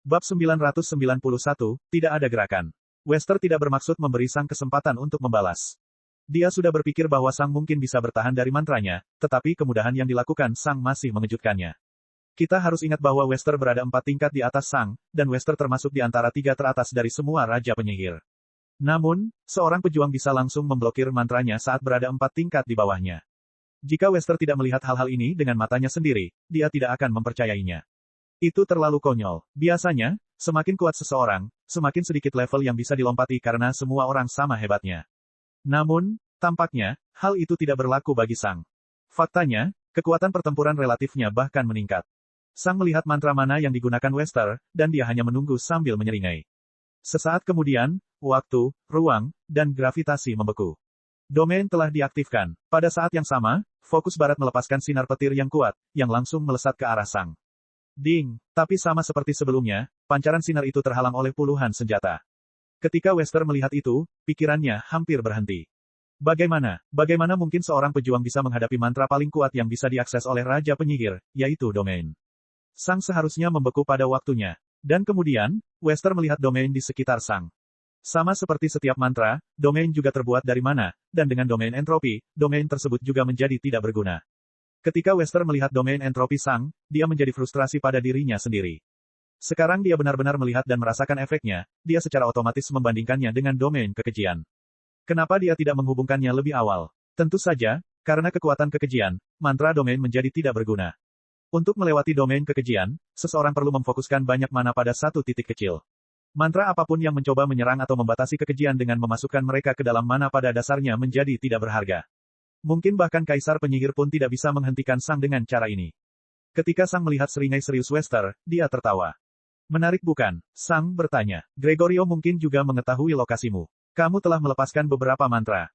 Bab 991, tidak ada gerakan. Wester tidak bermaksud memberi Sang kesempatan untuk membalas. Dia sudah berpikir bahwa Sang mungkin bisa bertahan dari mantranya, tetapi kemudahan yang dilakukan Sang masih mengejutkannya. Kita harus ingat bahwa Wester berada 4 tingkat di atas Sang, dan Wester termasuk di antara 3 teratas dari semua Raja Penyihir. Namun, seorang pejuang bisa langsung memblokir mantranya saat berada 4 tingkat di bawahnya. Jika Wester tidak melihat hal-hal ini dengan matanya sendiri, dia tidak akan mempercayainya. Itu terlalu konyol. Biasanya, semakin kuat seseorang, semakin sedikit level yang bisa dilompati karena semua orang sama hebatnya. Namun, tampaknya, hal itu tidak berlaku bagi Sang. Faktanya, kekuatan pertempuran relatifnya bahkan meningkat. Sang melihat mantra mana yang digunakan Wester, dan dia hanya menunggu sambil menyeringai. Sesaat kemudian, waktu, ruang, dan gravitasi membeku. Domain telah diaktifkan. Pada saat yang sama, fokus barat melepaskan sinar petir yang kuat, yang langsung melesat ke arah Sang. Ding, tapi sama seperti sebelumnya, pancaran sinar itu terhalang oleh puluhan senjata. Ketika Wester melihat itu, pikirannya hampir berhenti. Bagaimana mungkin seorang pejuang bisa menghadapi mantra paling kuat yang bisa diakses oleh Raja Penyihir, yaitu domain. Sang seharusnya membeku pada waktunya. Dan kemudian, Wester melihat domain di sekitar Sang. Sama seperti setiap mantra, domain juga terbuat dari mana, dan dengan domain entropi, domain tersebut juga menjadi tidak berguna. Ketika Wester melihat domain entropi Sang, dia menjadi frustrasi pada dirinya sendiri. Sekarang dia benar-benar melihat dan merasakan efeknya, dia secara otomatis membandingkannya dengan domain kekejian. Kenapa dia tidak menghubungkannya lebih awal? Tentu saja, karena kekuatan kekejian, mantra domain menjadi tidak berguna. Untuk melewati domain kekejian, seseorang perlu memfokuskan banyak mana pada satu titik kecil. Mantra apapun yang mencoba menyerang atau membatasi kekejian dengan memasukkan mereka ke dalam mana pada dasarnya menjadi tidak berharga. Mungkin bahkan Kaisar Penyihir pun tidak bisa menghentikan Sang dengan cara ini. Ketika Sang melihat seringai serius Wester, dia tertawa. Menarik bukan? Sang bertanya. Gregorio mungkin juga mengetahui lokasimu. Kamu telah melepaskan beberapa mantra.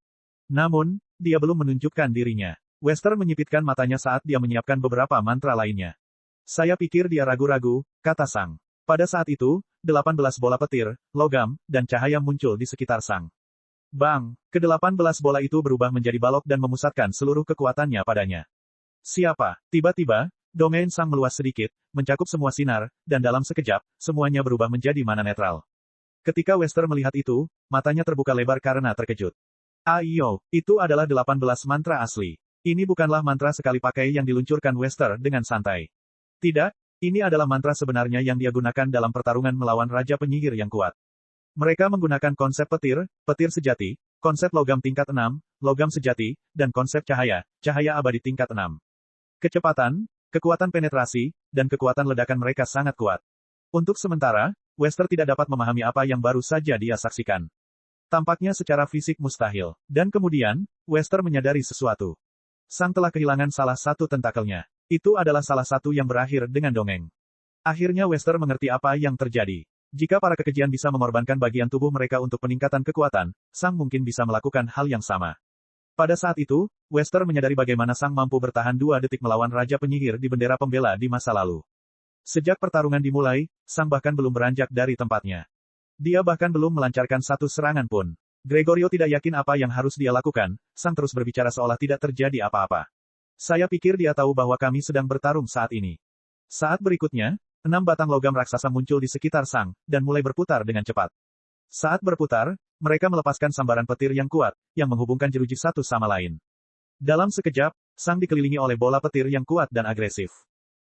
Namun, dia belum menunjukkan dirinya. Wester menyipitkan matanya saat dia menyiapkan beberapa mantra lainnya. Saya pikir dia ragu-ragu, kata Sang. Pada saat itu, 18 bola petir, logam, dan cahaya muncul di sekitar Sang. Bang! Ke-18 bola itu berubah menjadi balok dan memusatkan seluruh kekuatannya padanya. Siapa? Tiba-tiba, domain Sang meluas sedikit, mencakup semua sinar, dan dalam sekejap, semuanya berubah menjadi mana netral. Ketika Wester melihat itu, matanya terbuka lebar karena terkejut. Ayo, itu adalah 18 mantra asli. Ini bukanlah mantra sekali pakai yang diluncurkan Wester dengan santai. Tidak, ini adalah mantra sebenarnya yang dia gunakan dalam pertarungan melawan Raja Penyihir yang kuat. Mereka menggunakan konsep petir sejati, konsep logam tingkat 6, logam sejati, dan konsep cahaya abadi tingkat 6. Kecepatan, kekuatan penetrasi, dan kekuatan ledakan mereka sangat kuat. Untuk sementara, Wester tidak dapat memahami apa yang baru saja dia saksikan. Tampaknya secara fisik mustahil. Dan kemudian, Wester menyadari sesuatu. Sang telah kehilangan salah satu tentakelnya. Itu adalah salah satu yang berakhir dengan dongeng. Akhirnya Wester mengerti apa yang terjadi. Jika para kekejian bisa mengorbankan bagian tubuh mereka untuk peningkatan kekuatan, Sang mungkin bisa melakukan hal yang sama. Pada saat itu, Wester menyadari bagaimana Sang mampu bertahan 2 detik melawan Raja Penyihir di bendera pembela di masa lalu. Sejak pertarungan dimulai, Sang bahkan belum beranjak dari tempatnya. Dia bahkan belum melancarkan satu serangan pun. Gregorio tidak yakin apa yang harus dia lakukan, Sang terus berbicara seolah tidak terjadi apa-apa. Saya pikir dia tahu bahwa kami sedang bertarung saat ini. Saat berikutnya, 6 batang logam raksasa muncul di sekitar Sang, dan mulai berputar dengan cepat. Saat berputar, mereka melepaskan sambaran petir yang kuat, yang menghubungkan jeruji satu sama lain. Dalam sekejap, Sang dikelilingi oleh bola petir yang kuat dan agresif.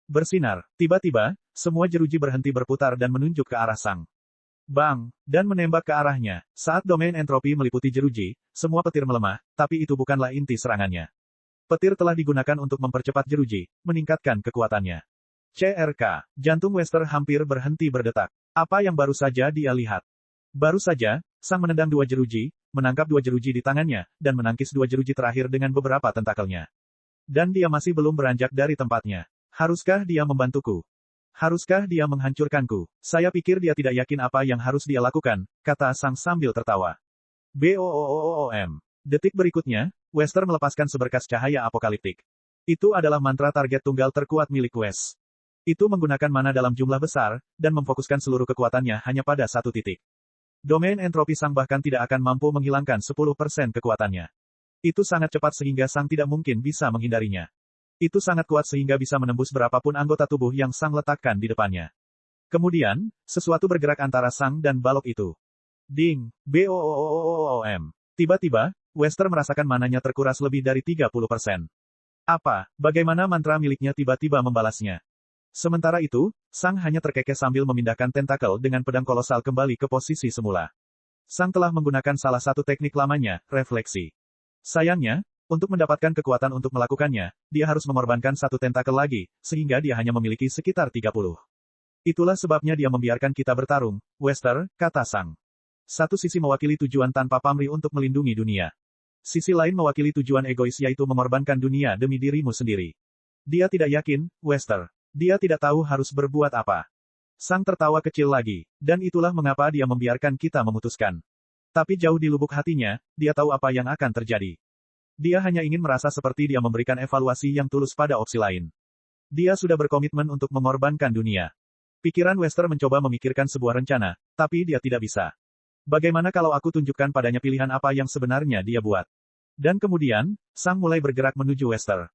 Bersinar, tiba-tiba, semua jeruji berhenti berputar dan menunjuk ke arah Sang. Bang! Dan menembak ke arahnya. Saat domain entropi meliputi jeruji, semua petir melemah, tapi itu bukanlah inti serangannya. Petir telah digunakan untuk mempercepat jeruji, meningkatkan kekuatannya. CRK. Jantung Wester hampir berhenti berdetak. Apa yang baru saja dia lihat? Baru saja, Sang menendang 2 jeruji, menangkap 2 jeruji di tangannya, dan menangkis 2 jeruji terakhir dengan beberapa tentakelnya. Dan dia masih belum beranjak dari tempatnya. Haruskah dia membantuku? Haruskah dia menghancurkanku? Saya pikir dia tidak yakin apa yang harus dia lakukan, kata Sang sambil tertawa. BOOOOM. Detik berikutnya, Wester melepaskan seberkas cahaya apokaliptik. Itu adalah mantra target tunggal terkuat milik Wes. Itu menggunakan mana dalam jumlah besar, dan memfokuskan seluruh kekuatannya hanya pada satu titik. Domain entropi Sang bahkan tidak akan mampu menghilangkan 10% kekuatannya. Itu sangat cepat sehingga Sang tidak mungkin bisa menghindarinya. Itu sangat kuat sehingga bisa menembus berapapun anggota tubuh yang Sang letakkan di depannya. Kemudian, sesuatu bergerak antara Sang dan balok itu. Ding! Boom! Tiba-tiba, Wester merasakan mananya terkuras lebih dari 30%. Apa? Bagaimana mantra miliknya tiba-tiba membalasnya? Sementara itu, Sang hanya terkekeh sambil memindahkan tentakel dengan pedang kolosal kembali ke posisi semula. Sang telah menggunakan salah satu teknik lamanya, refleksi. Sayangnya, untuk mendapatkan kekuatan untuk melakukannya, dia harus mengorbankan satu tentakel lagi, sehingga dia hanya memiliki sekitar 30. Itulah sebabnya dia membiarkan kita bertarung, Wester, kata Sang. Satu sisi mewakili tujuan tanpa pamrih untuk melindungi dunia. Sisi lain mewakili tujuan egois yaitu mengorbankan dunia demi dirimu sendiri. Dia tidak yakin, Wester. Dia tidak tahu harus berbuat apa. Sang tertawa kecil lagi, dan itulah mengapa dia membiarkan kita memutuskan. Tapi jauh di lubuk hatinya, dia tahu apa yang akan terjadi. Dia hanya ingin merasa seperti dia memberikan evaluasi yang tulus pada opsi lain. Dia sudah berkomitmen untuk mengorbankan dunia. Pikiran Wester mencoba memikirkan sebuah rencana, tapi dia tidak bisa. Bagaimana kalau aku tunjukkan padanya pilihan apa yang sebenarnya dia buat? Dan kemudian, Sang mulai bergerak menuju Wester.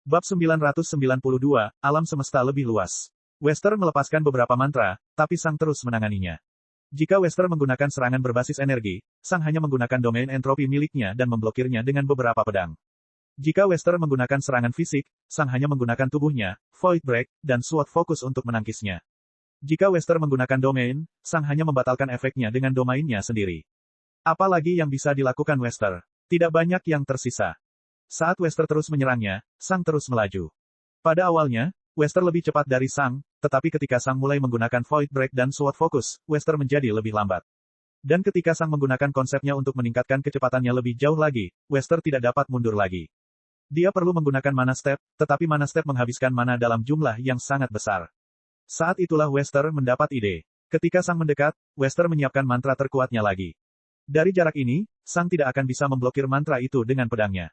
Bab 992, Alam Semesta Lebih Luas. Wester melepaskan beberapa mantra, tapi Sang terus menanganinya. Jika Wester menggunakan serangan berbasis energi, Sang hanya menggunakan domain entropi miliknya dan memblokirnya dengan beberapa pedang. Jika Wester menggunakan serangan fisik, Sang hanya menggunakan tubuhnya, Void Break, dan Sword Focus untuk menangkisnya. Jika Wester menggunakan domain, Sang hanya membatalkan efeknya dengan domainnya sendiri. Apalagi yang bisa dilakukan Wester? Tidak banyak yang tersisa. Saat Wester terus menyerangnya, Sang terus melaju. Pada awalnya, Wester lebih cepat dari Sang, tetapi ketika Sang mulai menggunakan Void Break dan Sword Focus, Wester menjadi lebih lambat. Dan ketika Sang menggunakan konsepnya untuk meningkatkan kecepatannya lebih jauh lagi, Wester tidak dapat mundur lagi. Dia perlu menggunakan Mana Step, tetapi Mana Step menghabiskan mana dalam jumlah yang sangat besar. Saat itulah Wester mendapat ide. Ketika Sang mendekat, Wester menyiapkan mantra terkuatnya lagi. Dari jarak ini, Sang tidak akan bisa memblokir mantra itu dengan pedangnya.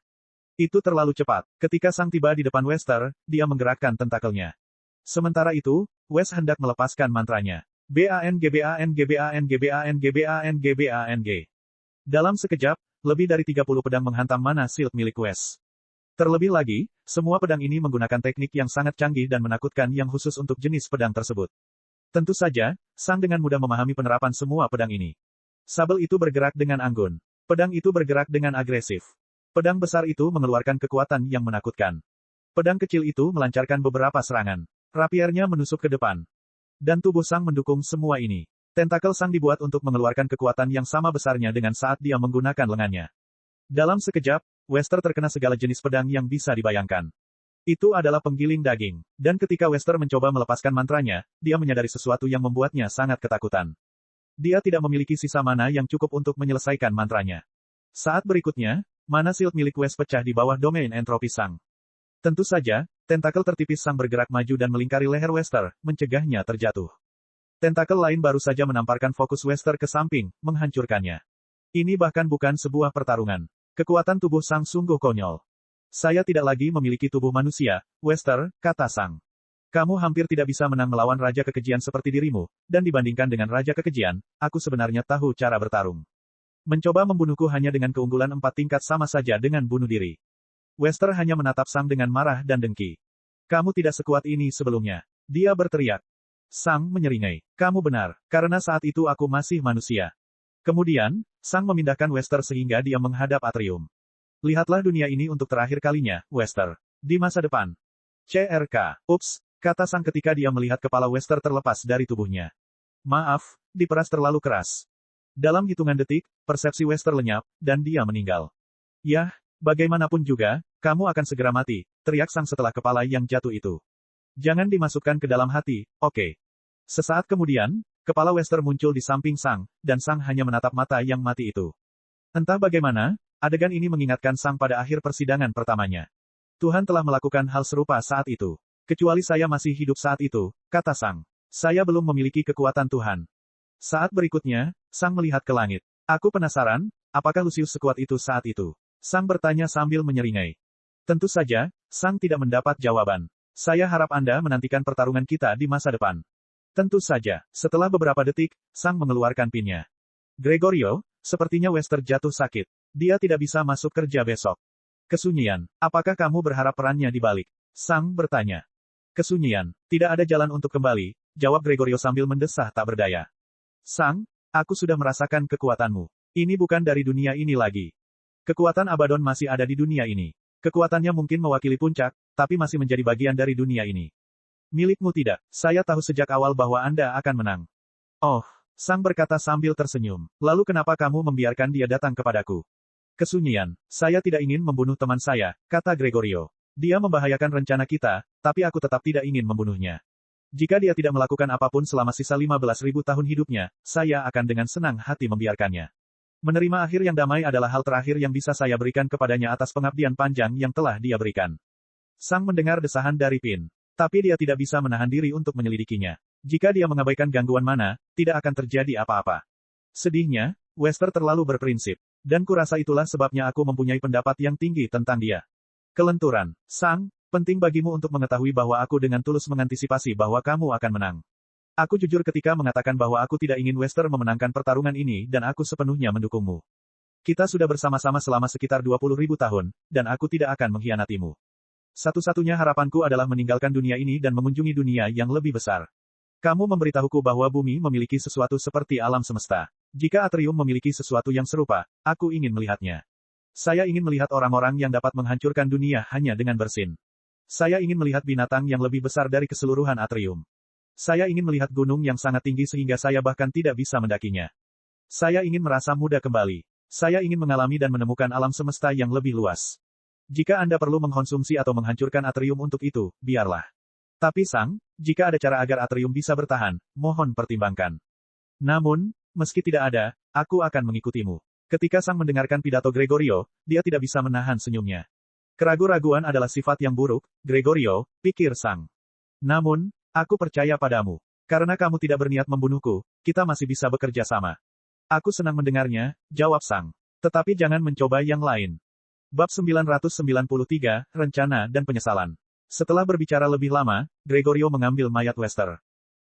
Itu terlalu cepat. Ketika Sang tiba di depan Wester, dia menggerakkan tentakelnya. Sementara itu, Wes hendak melepaskan mantranya. Bang. Dalam sekejap, lebih dari 30 pedang menghantam Mana Shield milik Wes. Terlebih lagi, semua pedang ini menggunakan teknik yang sangat canggih dan menakutkan yang khusus untuk jenis pedang tersebut. Tentu saja, Sang dengan mudah memahami penerapan semua pedang ini. Sabel itu bergerak dengan anggun. Pedang itu bergerak dengan agresif. Pedang besar itu mengeluarkan kekuatan yang menakutkan. Pedang kecil itu melancarkan beberapa serangan. Rapiernya menusuk ke depan. Dan tubuh Sang mendukung semua ini. Tentakel Sang dibuat untuk mengeluarkan kekuatan yang sama besarnya dengan saat dia menggunakan lengannya. Dalam sekejap, Wester terkena segala jenis pedang yang bisa dibayangkan. Itu adalah penggiling daging. Dan ketika Wester mencoba melepaskan mantranya, dia menyadari sesuatu yang membuatnya sangat ketakutan. Dia tidak memiliki sisa mana yang cukup untuk menyelesaikan mantranya. Saat berikutnya, Mana Shield milik Wes pecah di bawah domain entropi Sang. Tentu saja, tentakel tertipis Sang bergerak maju dan melingkari leher Wester, mencegahnya terjatuh. Tentakel lain baru saja menamparkan fokus Wester ke samping, menghancurkannya. Ini bahkan bukan sebuah pertarungan. Kekuatan tubuh Sang sungguh konyol. Saya tidak lagi memiliki tubuh manusia, Wester, kata Sang. Kamu hampir tidak bisa menang melawan Raja Kekejian seperti dirimu, dan dibandingkan dengan Raja Kekejian, aku sebenarnya tahu cara bertarung. Mencoba membunuhku hanya dengan keunggulan 4 tingkat sama saja dengan bunuh diri. Wester hanya menatap Sang dengan marah dan dengki. Kamu tidak sekuat ini sebelumnya. Dia berteriak. Sang menyeringai. Kamu benar, karena saat itu aku masih manusia. Kemudian, Sang memindahkan Wester sehingga dia menghadap atrium. Lihatlah dunia ini untuk terakhir kalinya, Wester. Di masa depan. CRK. Ups, kata Sang ketika dia melihat kepala Wester terlepas dari tubuhnya. Maaf, diperas terlalu keras. Dalam hitungan detik, persepsi Wester lenyap, dan dia meninggal. Yah, bagaimanapun juga, kamu akan segera mati, teriak Sang setelah kepala yang jatuh itu. Jangan dimasukkan ke dalam hati, oke. Sesaat kemudian, kepala Wester muncul di samping Sang, dan Sang hanya menatap mata yang mati itu. Entah bagaimana, adegan ini mengingatkan Sang pada akhir persidangan pertamanya. Tuhan telah melakukan hal serupa saat itu. Kecuali saya masih hidup saat itu, kata Sang. Saya belum memiliki kekuatan Tuhan. Saat berikutnya, Sang melihat ke langit. Aku penasaran, apakah Lucius sekuat itu saat itu? Sang bertanya sambil menyeringai. Tentu saja, Sang tidak mendapat jawaban. Saya harap Anda menantikan pertarungan kita di masa depan. Tentu saja, setelah beberapa detik, Sang mengeluarkan pinnya. Gregorio, sepertinya Wester jatuh sakit. Dia tidak bisa masuk kerja besok. Kesunyian, apakah kamu berharap perannya dibalik? Sang bertanya. Kesunyian, tidak ada jalan untuk kembali, jawab Gregorio sambil mendesah tak berdaya. Sang, aku sudah merasakan kekuatanmu. Ini bukan dari dunia ini lagi. Kekuatan Abaddon masih ada di dunia ini. Kekuatannya mungkin mewakili puncak, tapi masih menjadi bagian dari dunia ini. Milikmu tidak. Saya tahu sejak awal bahwa Anda akan menang. Oh, Sang berkata sambil tersenyum. Lalu kenapa kamu membiarkan dia datang kepadaku? Kesunyian. Saya tidak ingin membunuh teman saya, kata Gregorio. Dia membahayakan rencana kita, tapi aku tetap tidak ingin membunuhnya. Jika dia tidak melakukan apapun selama sisa 15.000 tahun hidupnya, saya akan dengan senang hati membiarkannya. Menerima akhir yang damai adalah hal terakhir yang bisa saya berikan kepadanya atas pengabdian panjang yang telah dia berikan. Sang mendengar desahan dari Pin. Tapi dia tidak bisa menahan diri untuk menyelidikinya. Jika dia mengabaikan gangguan mana, tidak akan terjadi apa-apa. Sedihnya, Wester terlalu berprinsip. Dan kurasa itulah sebabnya aku mempunyai pendapat yang tinggi tentang dia. Kelenturan. Sang, penting bagimu untuk mengetahui bahwa aku dengan tulus mengantisipasi bahwa kamu akan menang. Aku jujur ketika mengatakan bahwa aku tidak ingin Wester memenangkan pertarungan ini dan aku sepenuhnya mendukungmu. Kita sudah bersama-sama selama sekitar 20.000 tahun, dan aku tidak akan mengkhianatimu. Satu-satunya harapanku adalah meninggalkan dunia ini dan mengunjungi dunia yang lebih besar. Kamu memberitahuku bahwa bumi memiliki sesuatu seperti alam semesta. Jika Atrium memiliki sesuatu yang serupa, aku ingin melihatnya. Saya ingin melihat orang-orang yang dapat menghancurkan dunia hanya dengan bersin. Saya ingin melihat binatang yang lebih besar dari keseluruhan Atrium. Saya ingin melihat gunung yang sangat tinggi sehingga saya bahkan tidak bisa mendakinya. Saya ingin merasa muda kembali. Saya ingin mengalami dan menemukan alam semesta yang lebih luas. Jika Anda perlu mengkonsumsi atau menghancurkan Atrium untuk itu, biarlah. Tapi Sang, jika ada cara agar Atrium bisa bertahan, mohon pertimbangkan. Namun, meski tidak ada, aku akan mengikutimu. Ketika Sang mendengarkan pidato Gregorio, dia tidak bisa menahan senyumnya. Keraguan-raguan adalah sifat yang buruk, Gregorio, pikir Sang. Namun, aku percaya padamu. Karena kamu tidak berniat membunuhku, kita masih bisa bekerja sama. Aku senang mendengarnya, jawab Sang. Tetapi jangan mencoba yang lain. Bab 993, Rencana dan Penyesalan. Setelah berbicara lebih lama, Gregorio mengambil mayat Wester.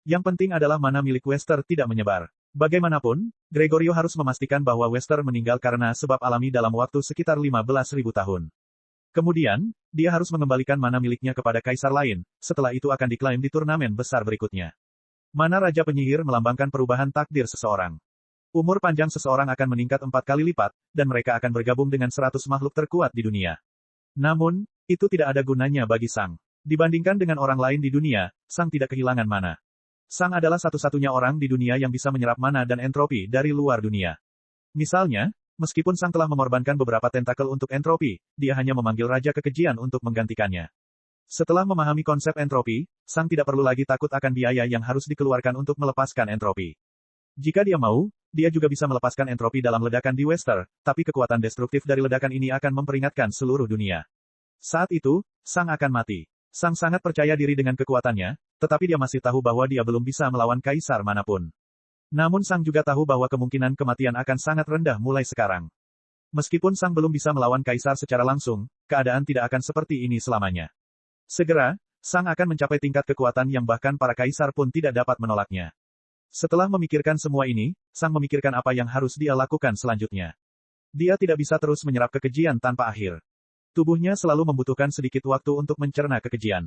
Yang penting adalah mana milik Wester tidak menyebar. Bagaimanapun, Gregorio harus memastikan bahwa Wester meninggal karena sebab alami dalam waktu sekitar 15.000 tahun. Kemudian, dia harus mengembalikan mana miliknya kepada kaisar lain, setelah itu akan diklaim di turnamen besar berikutnya. Mana Raja Penyihir melambangkan perubahan takdir seseorang. Umur panjang seseorang akan meningkat 4 kali lipat, dan mereka akan bergabung dengan 100 makhluk terkuat di dunia. Namun, itu tidak ada gunanya bagi Sang. Dibandingkan dengan orang lain di dunia, Sang tidak kehilangan mana. Sang adalah satu-satunya orang di dunia yang bisa menyerap mana dan entropi dari luar dunia. Misalnya, meskipun Sang telah mengorbankan beberapa tentakel untuk entropi, dia hanya memanggil Raja Kekejian untuk menggantikannya. Setelah memahami konsep entropi, Sang tidak perlu lagi takut akan biaya yang harus dikeluarkan untuk melepaskan entropi. Jika dia mau, dia juga bisa melepaskan entropi dalam ledakan di Wester, tapi kekuatan destruktif dari ledakan ini akan memperingatkan seluruh dunia. Saat itu, Sang akan mati. Sang sangat percaya diri dengan kekuatannya, tetapi dia masih tahu bahwa dia belum bisa melawan kaisar manapun. Namun Sang juga tahu bahwa kemungkinan kematian akan sangat rendah mulai sekarang. Meskipun Sang belum bisa melawan kaisar secara langsung, keadaan tidak akan seperti ini selamanya. Segera, Sang akan mencapai tingkat kekuatan yang bahkan para kaisar pun tidak dapat menolaknya. Setelah memikirkan semua ini, Sang memikirkan apa yang harus dia lakukan selanjutnya. Dia tidak bisa terus menyerap kekejian tanpa akhir. Tubuhnya selalu membutuhkan sedikit waktu untuk mencerna kekejian.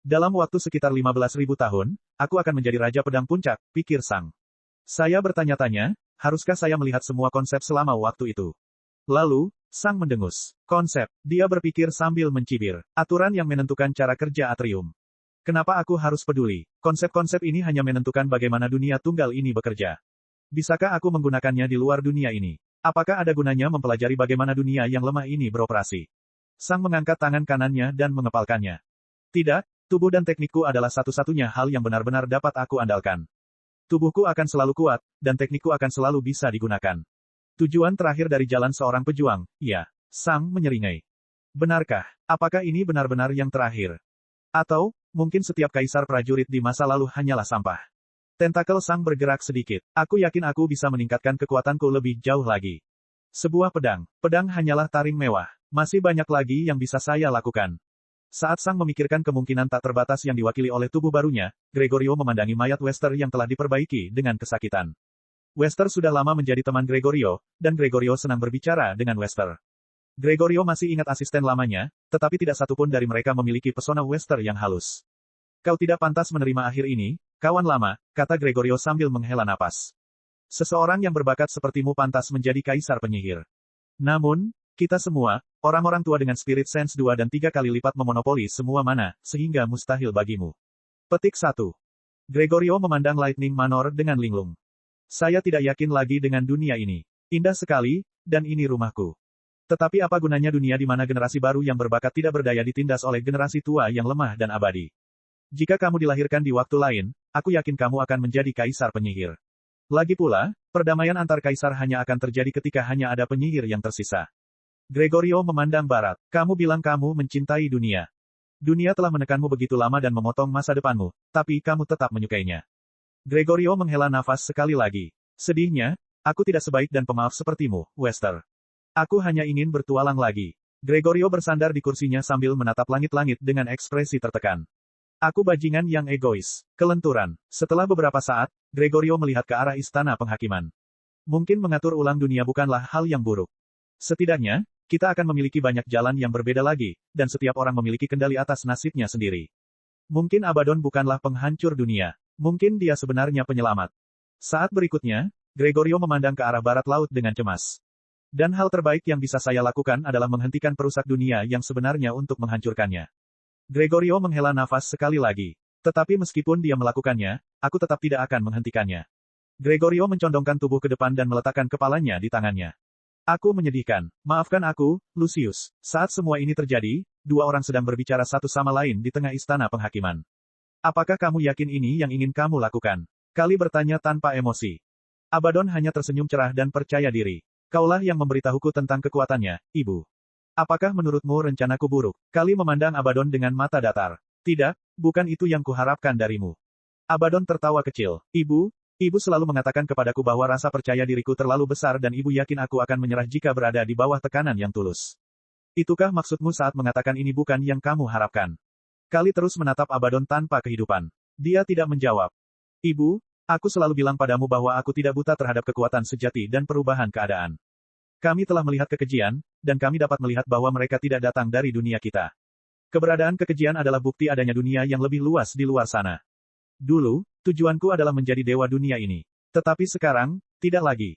Dalam waktu sekitar 15.000 tahun, aku akan menjadi Raja Pedang Puncak, pikir Sang. Saya bertanya-tanya, haruskah saya melihat semua konsep selama waktu itu? Lalu, Sang mendengus. Konsep, dia berpikir sambil mencibir. Aturan yang menentukan cara kerja Atrium. Kenapa aku harus peduli? Konsep-konsep ini hanya menentukan bagaimana dunia tunggal ini bekerja. Bisakah aku menggunakannya di luar dunia ini? Apakah ada gunanya mempelajari bagaimana dunia yang lemah ini beroperasi? Sang mengangkat tangan kanannya dan mengepalkannya. Tidak, tubuh dan teknikku adalah satu-satunya hal yang benar-benar dapat aku andalkan. Tubuhku akan selalu kuat, dan teknikku akan selalu bisa digunakan. Tujuan terakhir dari jalan seorang pejuang, ya. Sang menyeringai. Benarkah? Apakah ini benar-benar yang terakhir? Atau, mungkin setiap kaisar prajurit di masa lalu hanyalah sampah. Tentakel Sang bergerak sedikit. Aku yakin aku bisa meningkatkan kekuatanku lebih jauh lagi. Sebuah pedang. Pedang hanyalah taring mewah. Masih banyak lagi yang bisa saya lakukan. Saat Sang memikirkan kemungkinan tak terbatas yang diwakili oleh tubuh barunya, Gregorio memandangi mayat Wester yang telah diperbaiki dengan kesakitan. Wester sudah lama menjadi teman Gregorio, dan Gregorio senang berbicara dengan Wester. Gregorio masih ingat asisten lamanya, tetapi tidak satupun dari mereka memiliki pesona Wester yang halus. Kau tidak pantas menerima akhir ini, Kawan lama, kata Gregorio sambil menghela napas. Seseorang yang berbakat sepertimu pantas menjadi kaisar penyihir. Namun, kita semua, orang-orang tua dengan spirit sense 2 dan 3 kali lipat memonopoli semua mana, sehingga mustahil bagimu. Petik 1. Gregorio memandang Lightning Manor dengan linglung. Saya tidak yakin lagi dengan dunia ini. Indah sekali, dan ini rumahku. Tetapi apa gunanya dunia di mana generasi baru yang berbakat tidak berdaya ditindas oleh generasi tua yang lemah dan abadi? Jika kamu dilahirkan di waktu lain, aku yakin kamu akan menjadi kaisar penyihir. Lagi pula, perdamaian antar kaisar hanya akan terjadi ketika hanya ada penyihir yang tersisa. Gregorio memandang barat. Kamu bilang kamu mencintai dunia. Dunia telah menekanmu begitu lama dan memotong masa depanmu, tapi kamu tetap menyukainya. Gregorio menghela nafas sekali lagi. Sedihnya, aku tidak sebaik dan pemaaf sepertimu, Wester. Aku hanya ingin bertualang lagi. Gregorio bersandar di kursinya sambil menatap langit-langit dengan ekspresi tertekan. Aku bajingan yang egois. Kelenturan. Setelah beberapa saat, Gregorio melihat ke arah istana penghakiman. Mungkin mengatur ulang dunia bukanlah hal yang buruk. Setidaknya, kita akan memiliki banyak jalan yang berbeda lagi, dan setiap orang memiliki kendali atas nasibnya sendiri. Mungkin Abaddon bukanlah penghancur dunia. Mungkin dia sebenarnya penyelamat. Saat berikutnya, Gregorio memandang ke arah barat laut dengan cemas. Dan hal terbaik yang bisa saya lakukan adalah menghentikan perusak dunia yang sebenarnya untuk menghancurkannya. Gregorio menghela nafas sekali lagi. Tetapi meskipun dia melakukannya, aku tetap tidak akan menghentikannya. Gregorio mencondongkan tubuh ke depan dan meletakkan kepalanya di tangannya. Aku menyedihkan. Maafkan aku, Lucius. Saat semua ini terjadi, dua orang sedang berbicara satu sama lain di tengah istana penghakiman. Apakah kamu yakin ini yang ingin kamu lakukan? Kali bertanya tanpa emosi. Abaddon hanya tersenyum cerah dan percaya diri. Kaulah yang memberitahuku tentang kekuatannya, Ibu. Apakah menurutmu rencanaku buruk? Kali memandang Abaddon dengan mata datar. Tidak, bukan itu yang kuharapkan darimu. Abaddon tertawa kecil. Ibu selalu mengatakan kepadaku bahwa rasa percaya diriku terlalu besar dan ibu yakin aku akan menyerah jika berada di bawah tekanan yang tulus. Itukah maksudmu saat mengatakan ini bukan yang kamu harapkan? Kali terus menatap Abaddon tanpa kehidupan. Dia tidak menjawab. Ibu, aku selalu bilang padamu bahwa aku tidak buta terhadap kekuatan sejati dan perubahan keadaan. Kami telah melihat kekejian, dan kami dapat melihat bahwa mereka tidak datang dari dunia kita. Keberadaan kekejian adalah bukti adanya dunia yang lebih luas di luar sana. Dulu, tujuanku adalah menjadi dewa dunia ini. Tetapi sekarang, tidak lagi.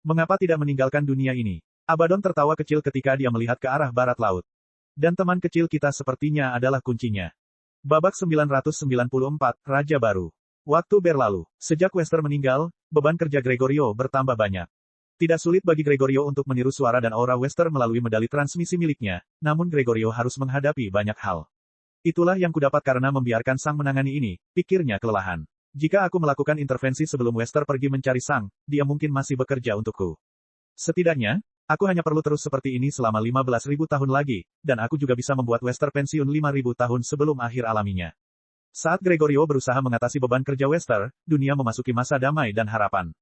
Mengapa tidak meninggalkan dunia ini? Abaddon tertawa kecil ketika dia melihat ke arah barat laut. Dan teman kecil kita sepertinya adalah kuncinya. Babak 994, Raja Baru. Waktu berlalu. Sejak Wester meninggal, beban kerja Gregorio bertambah banyak. Tidak sulit bagi Gregorio untuk meniru suara dan aura Wester melalui medali transmisi miliknya, namun Gregorio harus menghadapi banyak hal. Itulah yang kudapat karena membiarkan Sang menangani ini, pikirnya kelelahan. Jika aku melakukan intervensi sebelum Wester pergi mencari Sang, dia mungkin masih bekerja untukku. Setidaknya, aku hanya perlu terus seperti ini selama 15.000 tahun lagi, dan aku juga bisa membuat Wester pensiun 5.000 tahun sebelum akhir alaminya. Saat Gregorio berusaha mengatasi beban kerja Wester, dunia memasuki masa damai dan harapan.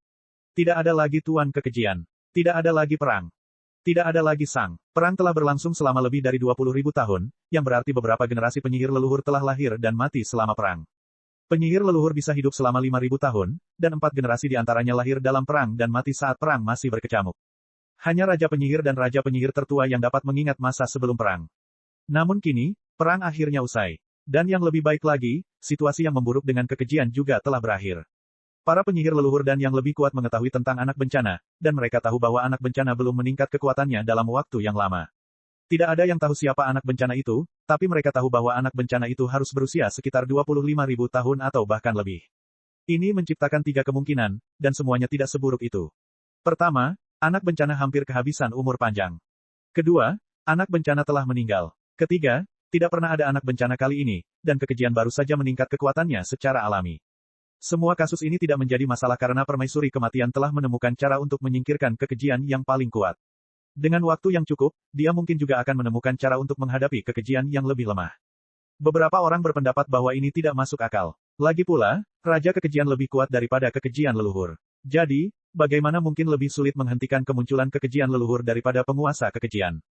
Tidak ada lagi tuan kekejian. Tidak ada lagi perang. Tidak ada lagi Sang. Perang telah berlangsung selama lebih dari 20.000 tahun, yang berarti beberapa generasi penyihir leluhur telah lahir dan mati selama perang. Penyihir leluhur bisa hidup selama 5.000 tahun, dan 4 generasi di antaranya lahir dalam perang dan mati saat perang masih berkecamuk. Hanya Raja Penyihir dan Raja Penyihir tertua yang dapat mengingat masa sebelum perang. Namun kini, perang akhirnya usai. Dan yang lebih baik lagi, situasi yang memburuk dengan kekejian juga telah berakhir. Para penyihir leluhur dan yang lebih kuat mengetahui tentang anak bencana, dan mereka tahu bahwa anak bencana belum meningkat kekuatannya dalam waktu yang lama. Tidak ada yang tahu siapa anak bencana itu, tapi mereka tahu bahwa anak bencana itu harus berusia sekitar 25.000 tahun atau bahkan lebih. Ini menciptakan 3 kemungkinan, dan semuanya tidak seburuk itu. Pertama, anak bencana hampir kehabisan umur panjang. Kedua, anak bencana telah meninggal. Ketiga, tidak pernah ada anak bencana kali ini, dan kekejian baru saja meningkat kekuatannya secara alami. Semua kasus ini tidak menjadi masalah karena permaisuri kematian telah menemukan cara untuk menyingkirkan kekejian yang paling kuat. Dengan waktu yang cukup, dia mungkin juga akan menemukan cara untuk menghadapi kekejian yang lebih lemah. Beberapa orang berpendapat bahwa ini tidak masuk akal. Lagi pula, Raja Kekejian lebih kuat daripada kekejian leluhur. Jadi, bagaimana mungkin lebih sulit menghentikan kemunculan kekejian leluhur daripada penguasa kekejian?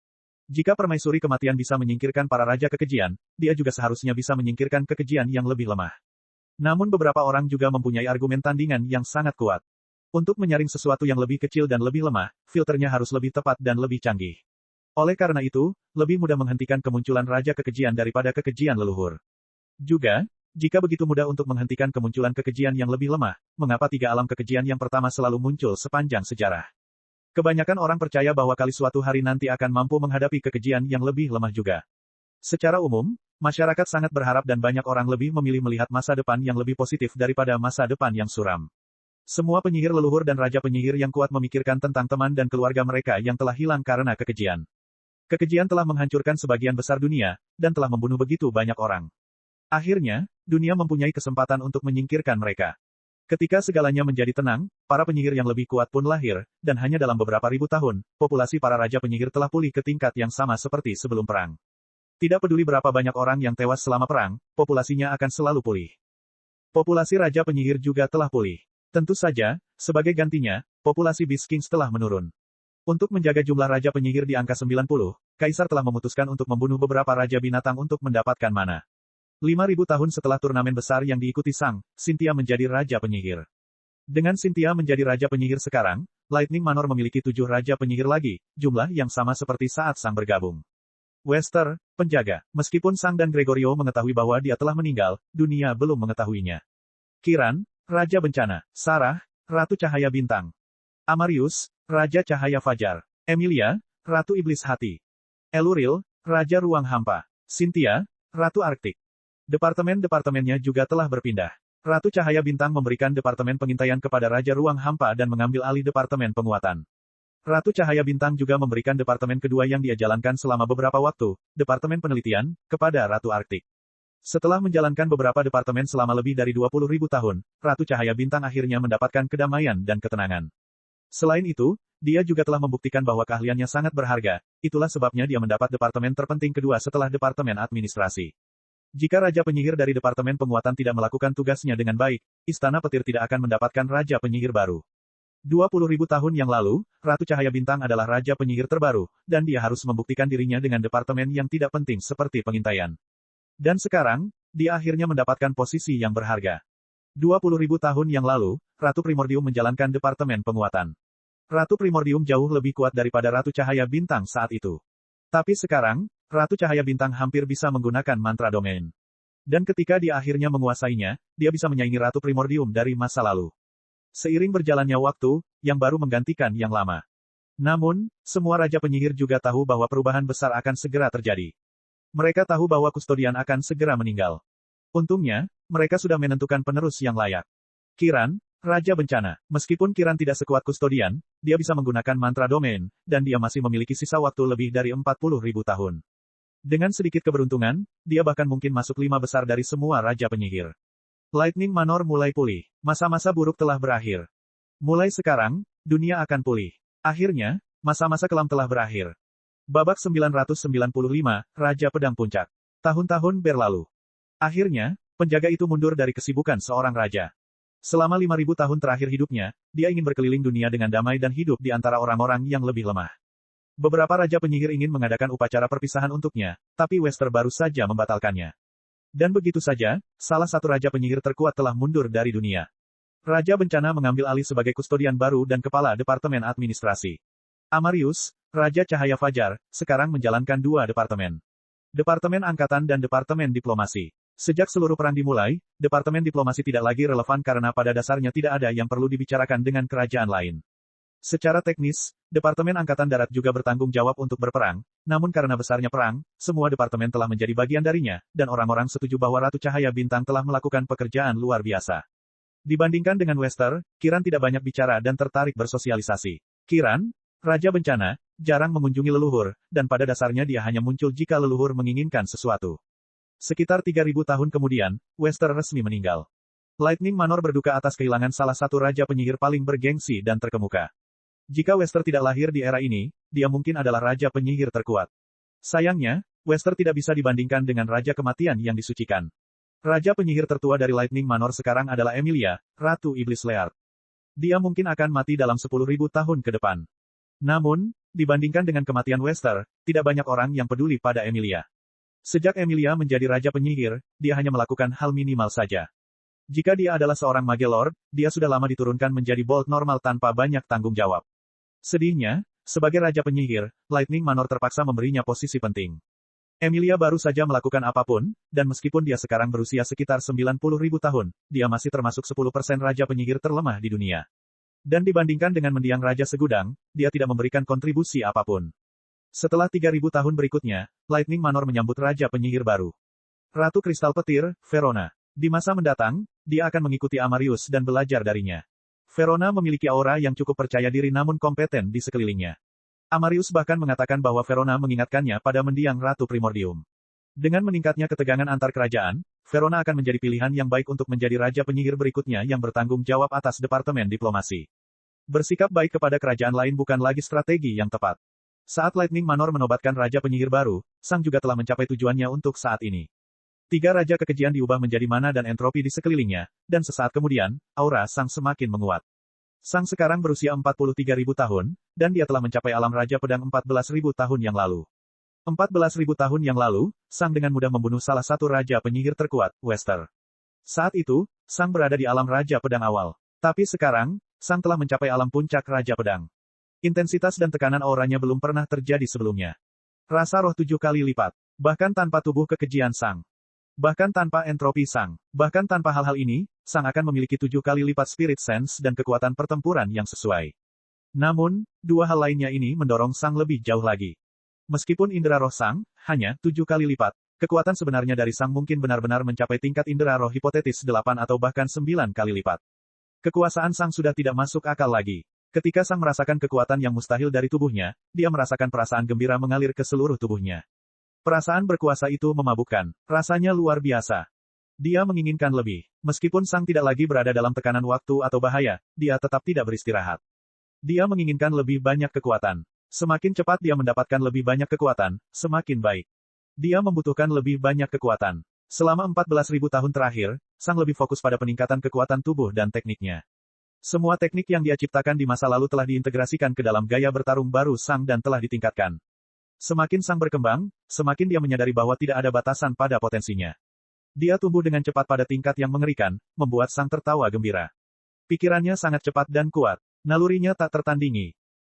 Jika permaisuri kematian bisa menyingkirkan para raja kekejian, dia juga seharusnya bisa menyingkirkan kekejian yang lebih lemah. Namun beberapa orang juga mempunyai argumen tandingan yang sangat kuat. Untuk menyaring sesuatu yang lebih kecil dan lebih lemah, filternya harus lebih tepat dan lebih canggih. Oleh karena itu, lebih mudah menghentikan kemunculan raja kekejian daripada kekejian leluhur. Juga, Jika begitu mudah untuk menghentikan kemunculan kekejian yang lebih lemah, mengapa tiga alam kekejian yang pertama selalu muncul sepanjang sejarah? Kebanyakan orang percaya bahwa kali suatu hari nanti akan mampu menghadapi kekejian yang lebih lemah juga. Secara umum, masyarakat sangat berharap dan banyak orang lebih memilih melihat masa depan yang lebih positif daripada masa depan yang suram. Semua penyihir leluhur dan raja penyihir yang kuat memikirkan tentang teman dan keluarga mereka yang telah hilang karena kekejian. Kekejian telah menghancurkan sebagian besar dunia, dan telah membunuh begitu banyak orang. Akhirnya, dunia mempunyai kesempatan untuk menyingkirkan mereka. Ketika segalanya menjadi tenang, para penyihir yang lebih kuat pun lahir, dan hanya dalam beberapa ribu tahun, populasi para raja penyihir telah pulih ke tingkat yang sama seperti sebelum perang. Tidak peduli berapa banyak orang yang tewas selama perang, populasinya akan selalu pulih. Populasi raja penyihir juga telah pulih. Tentu saja, sebagai gantinya, populasi Beast Kings telah menurun. Untuk menjaga jumlah raja penyihir di angka 90, Kaisar telah memutuskan untuk membunuh beberapa raja binatang untuk mendapatkan mana. 5.000 tahun setelah turnamen besar yang diikuti Sang, Cynthia menjadi raja penyihir. Dengan Cynthia menjadi raja penyihir sekarang, Lightning Manor memiliki 7 raja penyihir lagi, jumlah yang sama seperti saat Sang bergabung. Wester, penjaga, meskipun Sang dan Gregorio mengetahui bahwa dia telah meninggal, dunia belum mengetahuinya. Kiran, raja bencana, Sarah, ratu cahaya bintang. Amarius, raja cahaya fajar. Emilia, ratu iblis hati. Eluril, raja ruang hampa. Cynthia, ratu arktik. Departemen-departemennya juga telah berpindah. Ratu Cahaya Bintang memberikan Departemen Pengintaian kepada Raja Ruang Hampa dan mengambil alih Departemen Penguatan. Ratu Cahaya Bintang juga memberikan Departemen kedua yang dia jalankan selama beberapa waktu, Departemen Penelitian, kepada Ratu Arktik. Setelah menjalankan beberapa departemen selama lebih dari 20.000 tahun, Ratu Cahaya Bintang akhirnya mendapatkan kedamaian dan ketenangan. Selain itu, dia juga telah membuktikan bahwa keahliannya sangat berharga, itulah sebabnya dia mendapat Departemen terpenting kedua setelah Departemen Administrasi. Jika Raja Penyihir dari Departemen Penguatan tidak melakukan tugasnya dengan baik, Istana Petir tidak akan mendapatkan Raja Penyihir baru. 20.000 tahun yang lalu, Ratu Cahaya Bintang adalah Raja Penyihir terbaru, dan dia harus membuktikan dirinya dengan departemen yang tidak penting seperti pengintaian. Dan sekarang, dia akhirnya mendapatkan posisi yang berharga. 20.000 tahun yang lalu, Ratu Primordium menjalankan Departemen Penguatan. Ratu Primordium jauh lebih kuat daripada Ratu Cahaya Bintang saat itu. Tapi sekarang, Ratu Cahaya Bintang hampir bisa menggunakan mantra domain. Dan ketika dia akhirnya menguasainya, dia bisa menyaingi Ratu Primordium dari masa lalu. Seiring berjalannya waktu, yang baru menggantikan yang lama. Namun, semua Raja Penyihir juga tahu bahwa perubahan besar akan segera terjadi. Mereka tahu bahwa Kustodian akan segera meninggal. Untungnya, mereka sudah menentukan penerus yang layak. Kiran, Raja Bencana. Meskipun Kiran tidak sekuat Kustodian, dia bisa menggunakan mantra domain, dan dia masih memiliki sisa waktu lebih dari 40.000 tahun. Dengan sedikit keberuntungan, dia bahkan mungkin masuk 5 besar dari semua Raja Penyihir. Lightning Manor mulai pulih. Masa-masa buruk telah berakhir. Mulai sekarang, dunia akan pulih. Akhirnya, masa-masa kelam telah berakhir. Babak 995, Raja Pedang Puncak. Tahun-tahun berlalu. Akhirnya, penjaga itu mundur dari kesibukan seorang raja. Selama 5.000 tahun terakhir hidupnya, dia ingin berkeliling dunia dengan damai dan hidup di antara orang-orang yang lebih lemah. Beberapa Raja Penyihir ingin mengadakan upacara perpisahan untuknya, tapi Wester baru saja membatalkannya. Dan begitu saja, salah satu Raja Penyihir terkuat telah mundur dari dunia. Raja Bencana mengambil alih sebagai kustodian baru dan kepala Departemen Administrasi. Amarius, Raja Cahaya Fajar, sekarang menjalankan 2 departemen. Departemen Angkatan dan Departemen Diplomasi. Sejak seluruh perang dimulai, Departemen Diplomasi tidak lagi relevan karena pada dasarnya tidak ada yang perlu dibicarakan dengan kerajaan lain. Secara teknis, Departemen Angkatan Darat juga bertanggung jawab untuk berperang, namun karena besarnya perang, semua departemen telah menjadi bagian darinya, dan orang-orang setuju bahwa Ratu Cahaya Bintang telah melakukan pekerjaan luar biasa. Dibandingkan dengan Wester, Kiran tidak banyak bicara dan tertarik bersosialisasi. Kiran, Raja Bencana, jarang mengunjungi leluhur, dan pada dasarnya dia hanya muncul jika leluhur menginginkan sesuatu. Sekitar 3.000 tahun kemudian, Wester resmi meninggal. Lightning Manor berduka atas kehilangan salah satu Raja Penyihir paling bergengsi dan terkemuka. Jika Wester tidak lahir di era ini, dia mungkin adalah Raja Penyihir terkuat. Sayangnya, Wester tidak bisa dibandingkan dengan Raja Kematian yang disucikan. Raja Penyihir tertua dari Lightning Manor sekarang adalah Emilia, Ratu Iblis Leard. Dia mungkin akan mati dalam 10.000 tahun ke depan. Namun, dibandingkan dengan kematian Wester, tidak banyak orang yang peduli pada Emilia. Sejak Emilia menjadi Raja Penyihir, dia hanya melakukan hal minimal saja. Jika dia adalah seorang Mage Lord, dia sudah lama diturunkan menjadi Bolt normal tanpa banyak tanggung jawab. Sedihnya, sebagai Raja Penyihir, Lightning Manor terpaksa memberinya posisi penting. Emilia baru saja melakukan apapun, dan meskipun dia sekarang berusia sekitar 90.000 tahun, dia masih termasuk 10% raja penyihir terlemah di dunia. Dan dibandingkan dengan mendiang raja segudang, dia tidak memberikan kontribusi apapun. Setelah 3.000 tahun berikutnya, Lightning Manor menyambut raja penyihir baru. Ratu Kristal Petir, Verona. Di masa mendatang, dia akan mengikuti Amarius dan belajar darinya. Verona memiliki aura yang cukup percaya diri namun kompeten di sekelilingnya. Amarius bahkan mengatakan bahwa Verona mengingatkannya pada mendiang Ratu Primordium. Dengan meningkatnya ketegangan antar kerajaan, Verona akan menjadi pilihan yang baik untuk menjadi raja penyihir berikutnya yang bertanggung jawab atas Departemen Diplomasi. Bersikap baik kepada kerajaan lain bukan lagi strategi yang tepat. Saat Lightning Manor menobatkan raja penyihir baru, Sang juga telah mencapai tujuannya untuk saat ini. 3 raja kekejian diubah menjadi mana dan entropi di sekelilingnya, dan sesaat kemudian, aura Sang semakin menguat. Sang sekarang berusia 43.000 tahun, dan dia telah mencapai alam Raja Pedang 14.000 tahun yang lalu. 14.000 tahun yang lalu, Sang dengan mudah membunuh salah satu raja penyihir terkuat, Wester. Saat itu, Sang berada di alam Raja Pedang awal. Tapi sekarang, Sang telah mencapai alam puncak Raja Pedang. Intensitas dan tekanan auranya belum pernah terjadi sebelumnya. Rasa roh 7 kali lipat. Bahkan tanpa tubuh kekejian Sang. Bahkan tanpa entropi Sang. Bahkan tanpa hal-hal ini, Sang akan memiliki 7 kali lipat spirit sense dan kekuatan pertempuran yang sesuai. Namun, 2 hal lainnya ini mendorong Sang lebih jauh lagi. Meskipun indera roh Sang hanya 7 kali lipat, kekuatan sebenarnya dari Sang mungkin benar-benar mencapai tingkat indera roh hipotetis 8 atau bahkan 9 kali lipat. Kekuasaan Sang sudah tidak masuk akal lagi. Ketika Sang merasakan kekuatan yang mustahil dari tubuhnya, dia merasakan perasaan gembira mengalir ke seluruh tubuhnya. Perasaan berkuasa itu memabukkan. Rasanya luar biasa. Dia menginginkan lebih. Meskipun Sang tidak lagi berada dalam tekanan waktu atau bahaya, dia tetap tidak beristirahat. Dia menginginkan lebih banyak kekuatan. Semakin cepat dia mendapatkan lebih banyak kekuatan, semakin baik. Dia membutuhkan lebih banyak kekuatan. Selama 14.000 tahun terakhir, Sang lebih fokus pada peningkatan kekuatan tubuh dan tekniknya. Semua teknik yang dia ciptakan di masa lalu telah diintegrasikan ke dalam gaya bertarung baru Sang dan telah ditingkatkan. Semakin Sang berkembang, semakin dia menyadari bahwa tidak ada batasan pada potensinya. Dia tumbuh dengan cepat pada tingkat yang mengerikan, membuat Sang tertawa gembira. Pikirannya sangat cepat dan kuat. Nalurinya tak tertandingi.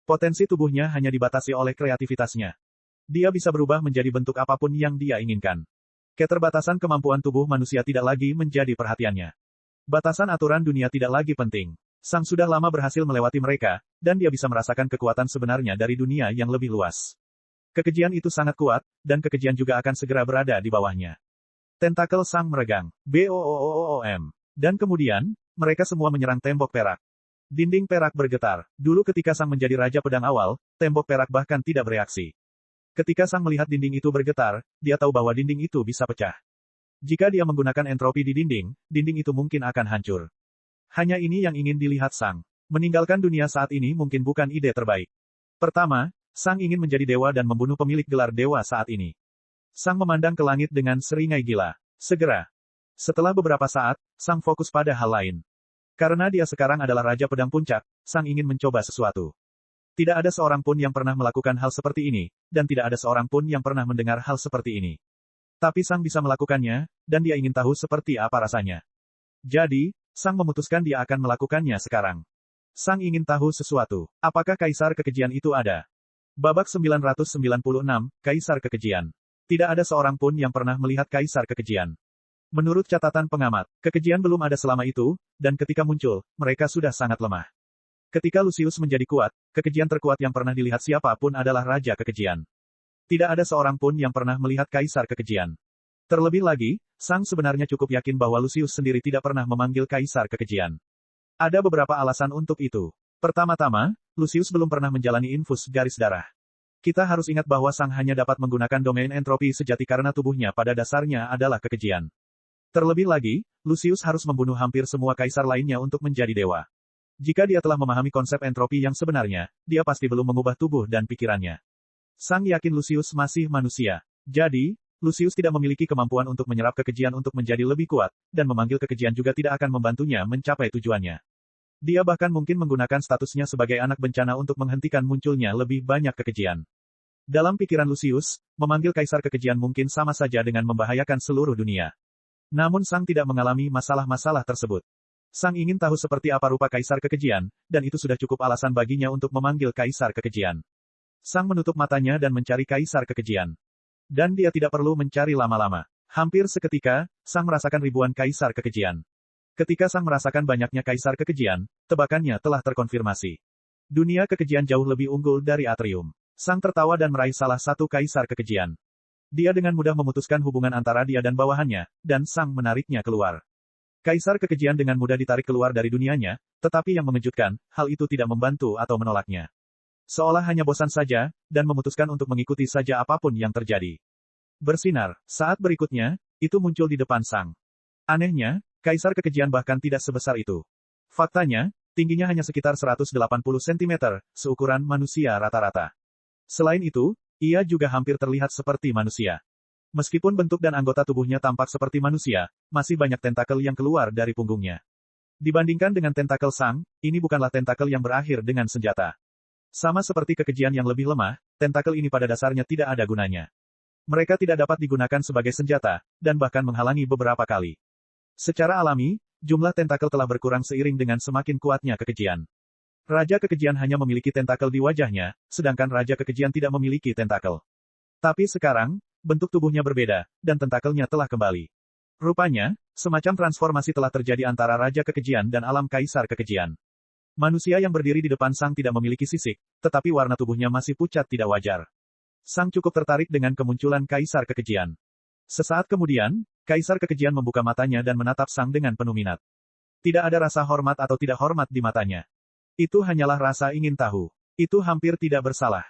Potensi tubuhnya hanya dibatasi oleh kreativitasnya. Dia bisa berubah menjadi bentuk apapun yang dia inginkan. Keterbatasan kemampuan tubuh manusia tidak lagi menjadi perhatiannya. Batasan aturan dunia tidak lagi penting. Sang sudah lama berhasil melewati mereka, dan dia bisa merasakan kekuatan sebenarnya dari dunia yang lebih luas. Kekejian itu sangat kuat, dan kekejian juga akan segera berada di bawahnya. Tentakel Sang meregang. BOOOOM. Dan kemudian, mereka semua menyerang tembok perak. Dinding perak bergetar. Dulu ketika Sang menjadi Raja Pedang awal, tembok perak bahkan tidak bereaksi. Ketika Sang melihat dinding itu bergetar, dia tahu bahwa dinding itu bisa pecah. Jika dia menggunakan entropi di dinding itu mungkin akan hancur. Hanya ini yang ingin dilihat Sang. Meninggalkan dunia saat ini mungkin bukan ide terbaik. Pertama, Sang ingin menjadi dewa dan membunuh pemilik gelar dewa saat ini. Sang memandang ke langit dengan seringai gila. Segera. Setelah beberapa saat, Sang fokus pada hal lain. Karena dia sekarang adalah Raja Pedang Puncak, Sang ingin mencoba sesuatu. Tidak ada seorang pun yang pernah melakukan hal seperti ini, dan tidak ada seorang pun yang pernah mendengar hal seperti ini. Tapi Sang bisa melakukannya, dan dia ingin tahu seperti apa rasanya. Jadi, Sang memutuskan dia akan melakukannya sekarang. Sang ingin tahu sesuatu. Apakah Kaisar Kekejian itu ada? Babak 996, Kaisar Kekejian. Tidak ada seorang pun yang pernah melihat Kaisar Kekejian. Menurut catatan pengamat, kekejian belum ada selama itu, dan ketika muncul, mereka sudah sangat lemah. Ketika Lucius menjadi kuat, kekejian terkuat yang pernah dilihat siapapun adalah Raja Kekejian. Tidak ada seorang pun yang pernah melihat Kaisar Kekejian. Terlebih lagi, Sang sebenarnya cukup yakin bahwa Lucius sendiri tidak pernah memanggil Kaisar Kekejian. Ada beberapa alasan untuk itu. Pertama-tama, Lucius belum pernah menjalani infus garis darah. Kita harus ingat bahwa Sang hanya dapat menggunakan domain entropi sejati karena tubuhnya pada dasarnya adalah kekejian. Terlebih lagi, Lucius harus membunuh hampir semua kaisar lainnya untuk menjadi dewa. Jika dia telah memahami konsep entropi yang sebenarnya, dia pasti belum mengubah tubuh dan pikirannya. Sang yakin Lucius masih manusia. Jadi, Lucius tidak memiliki kemampuan untuk menyerap kekejian untuk menjadi lebih kuat, dan memanggil kekejian juga tidak akan membantunya mencapai tujuannya. Dia bahkan mungkin menggunakan statusnya sebagai anak bencana untuk menghentikan munculnya lebih banyak kekejian. Dalam pikiran Lucius, memanggil Kaisar Kekejian mungkin sama saja dengan membahayakan seluruh dunia. Namun Sang tidak mengalami masalah-masalah tersebut. Sang ingin tahu seperti apa rupa Kaisar Kekejian, dan itu sudah cukup alasan baginya untuk memanggil Kaisar Kekejian. Sang menutup matanya dan mencari Kaisar Kekejian. Dan dia tidak perlu mencari lama-lama. Hampir seketika, Sang merasakan ribuan kaisar kekejian. Ketika Sang merasakan banyaknya kaisar kekejian, tebakannya telah terkonfirmasi. Dunia kekejian jauh lebih unggul dari Atrium. Sang tertawa dan meraih salah satu kaisar kekejian. Dia dengan mudah memutuskan hubungan antara dia dan bawahannya, dan Sang menariknya keluar. Kaisar kekejian dengan mudah ditarik keluar dari dunianya, tetapi yang mengejutkan, hal itu tidak membantu atau menolaknya. Seolah hanya bosan saja, dan memutuskan untuk mengikuti saja apapun yang terjadi. Bersinar, saat berikutnya, itu muncul di depan Sang. Anehnya, kaisar kekejian bahkan tidak sebesar itu. Faktanya, tingginya hanya sekitar 180 cm, seukuran manusia rata-rata. Selain itu, ia juga hampir terlihat seperti manusia. Meskipun bentuk dan anggota tubuhnya tampak seperti manusia, masih banyak tentakel yang keluar dari punggungnya. Dibandingkan dengan tentakel Sang, ini bukanlah tentakel yang berakhir dengan senjata. Sama seperti kekejian yang lebih lemah, tentakel ini pada dasarnya tidak ada gunanya. Mereka tidak dapat digunakan sebagai senjata, dan bahkan menghalangi beberapa kali. Secara alami, jumlah tentakel telah berkurang seiring dengan semakin kuatnya kekejian. Raja kekejian hanya memiliki tentakel di wajahnya, sedangkan Raja kekejian tidak memiliki tentakel. Tapi sekarang, bentuk tubuhnya berbeda, dan tentakelnya telah kembali. Rupanya, semacam transformasi telah terjadi antara Raja kekejian dan alam kaisar kekejian. Manusia yang berdiri di depan Sang tidak memiliki sisik, tetapi warna tubuhnya masih pucat tidak wajar. Sang cukup tertarik dengan kemunculan kaisar kekejian. Sesaat kemudian, kaisar kekejian membuka matanya dan menatap Sang dengan penuh minat. Tidak ada rasa hormat atau tidak hormat di matanya. Itu hanyalah rasa ingin tahu. Itu hampir tidak bersalah.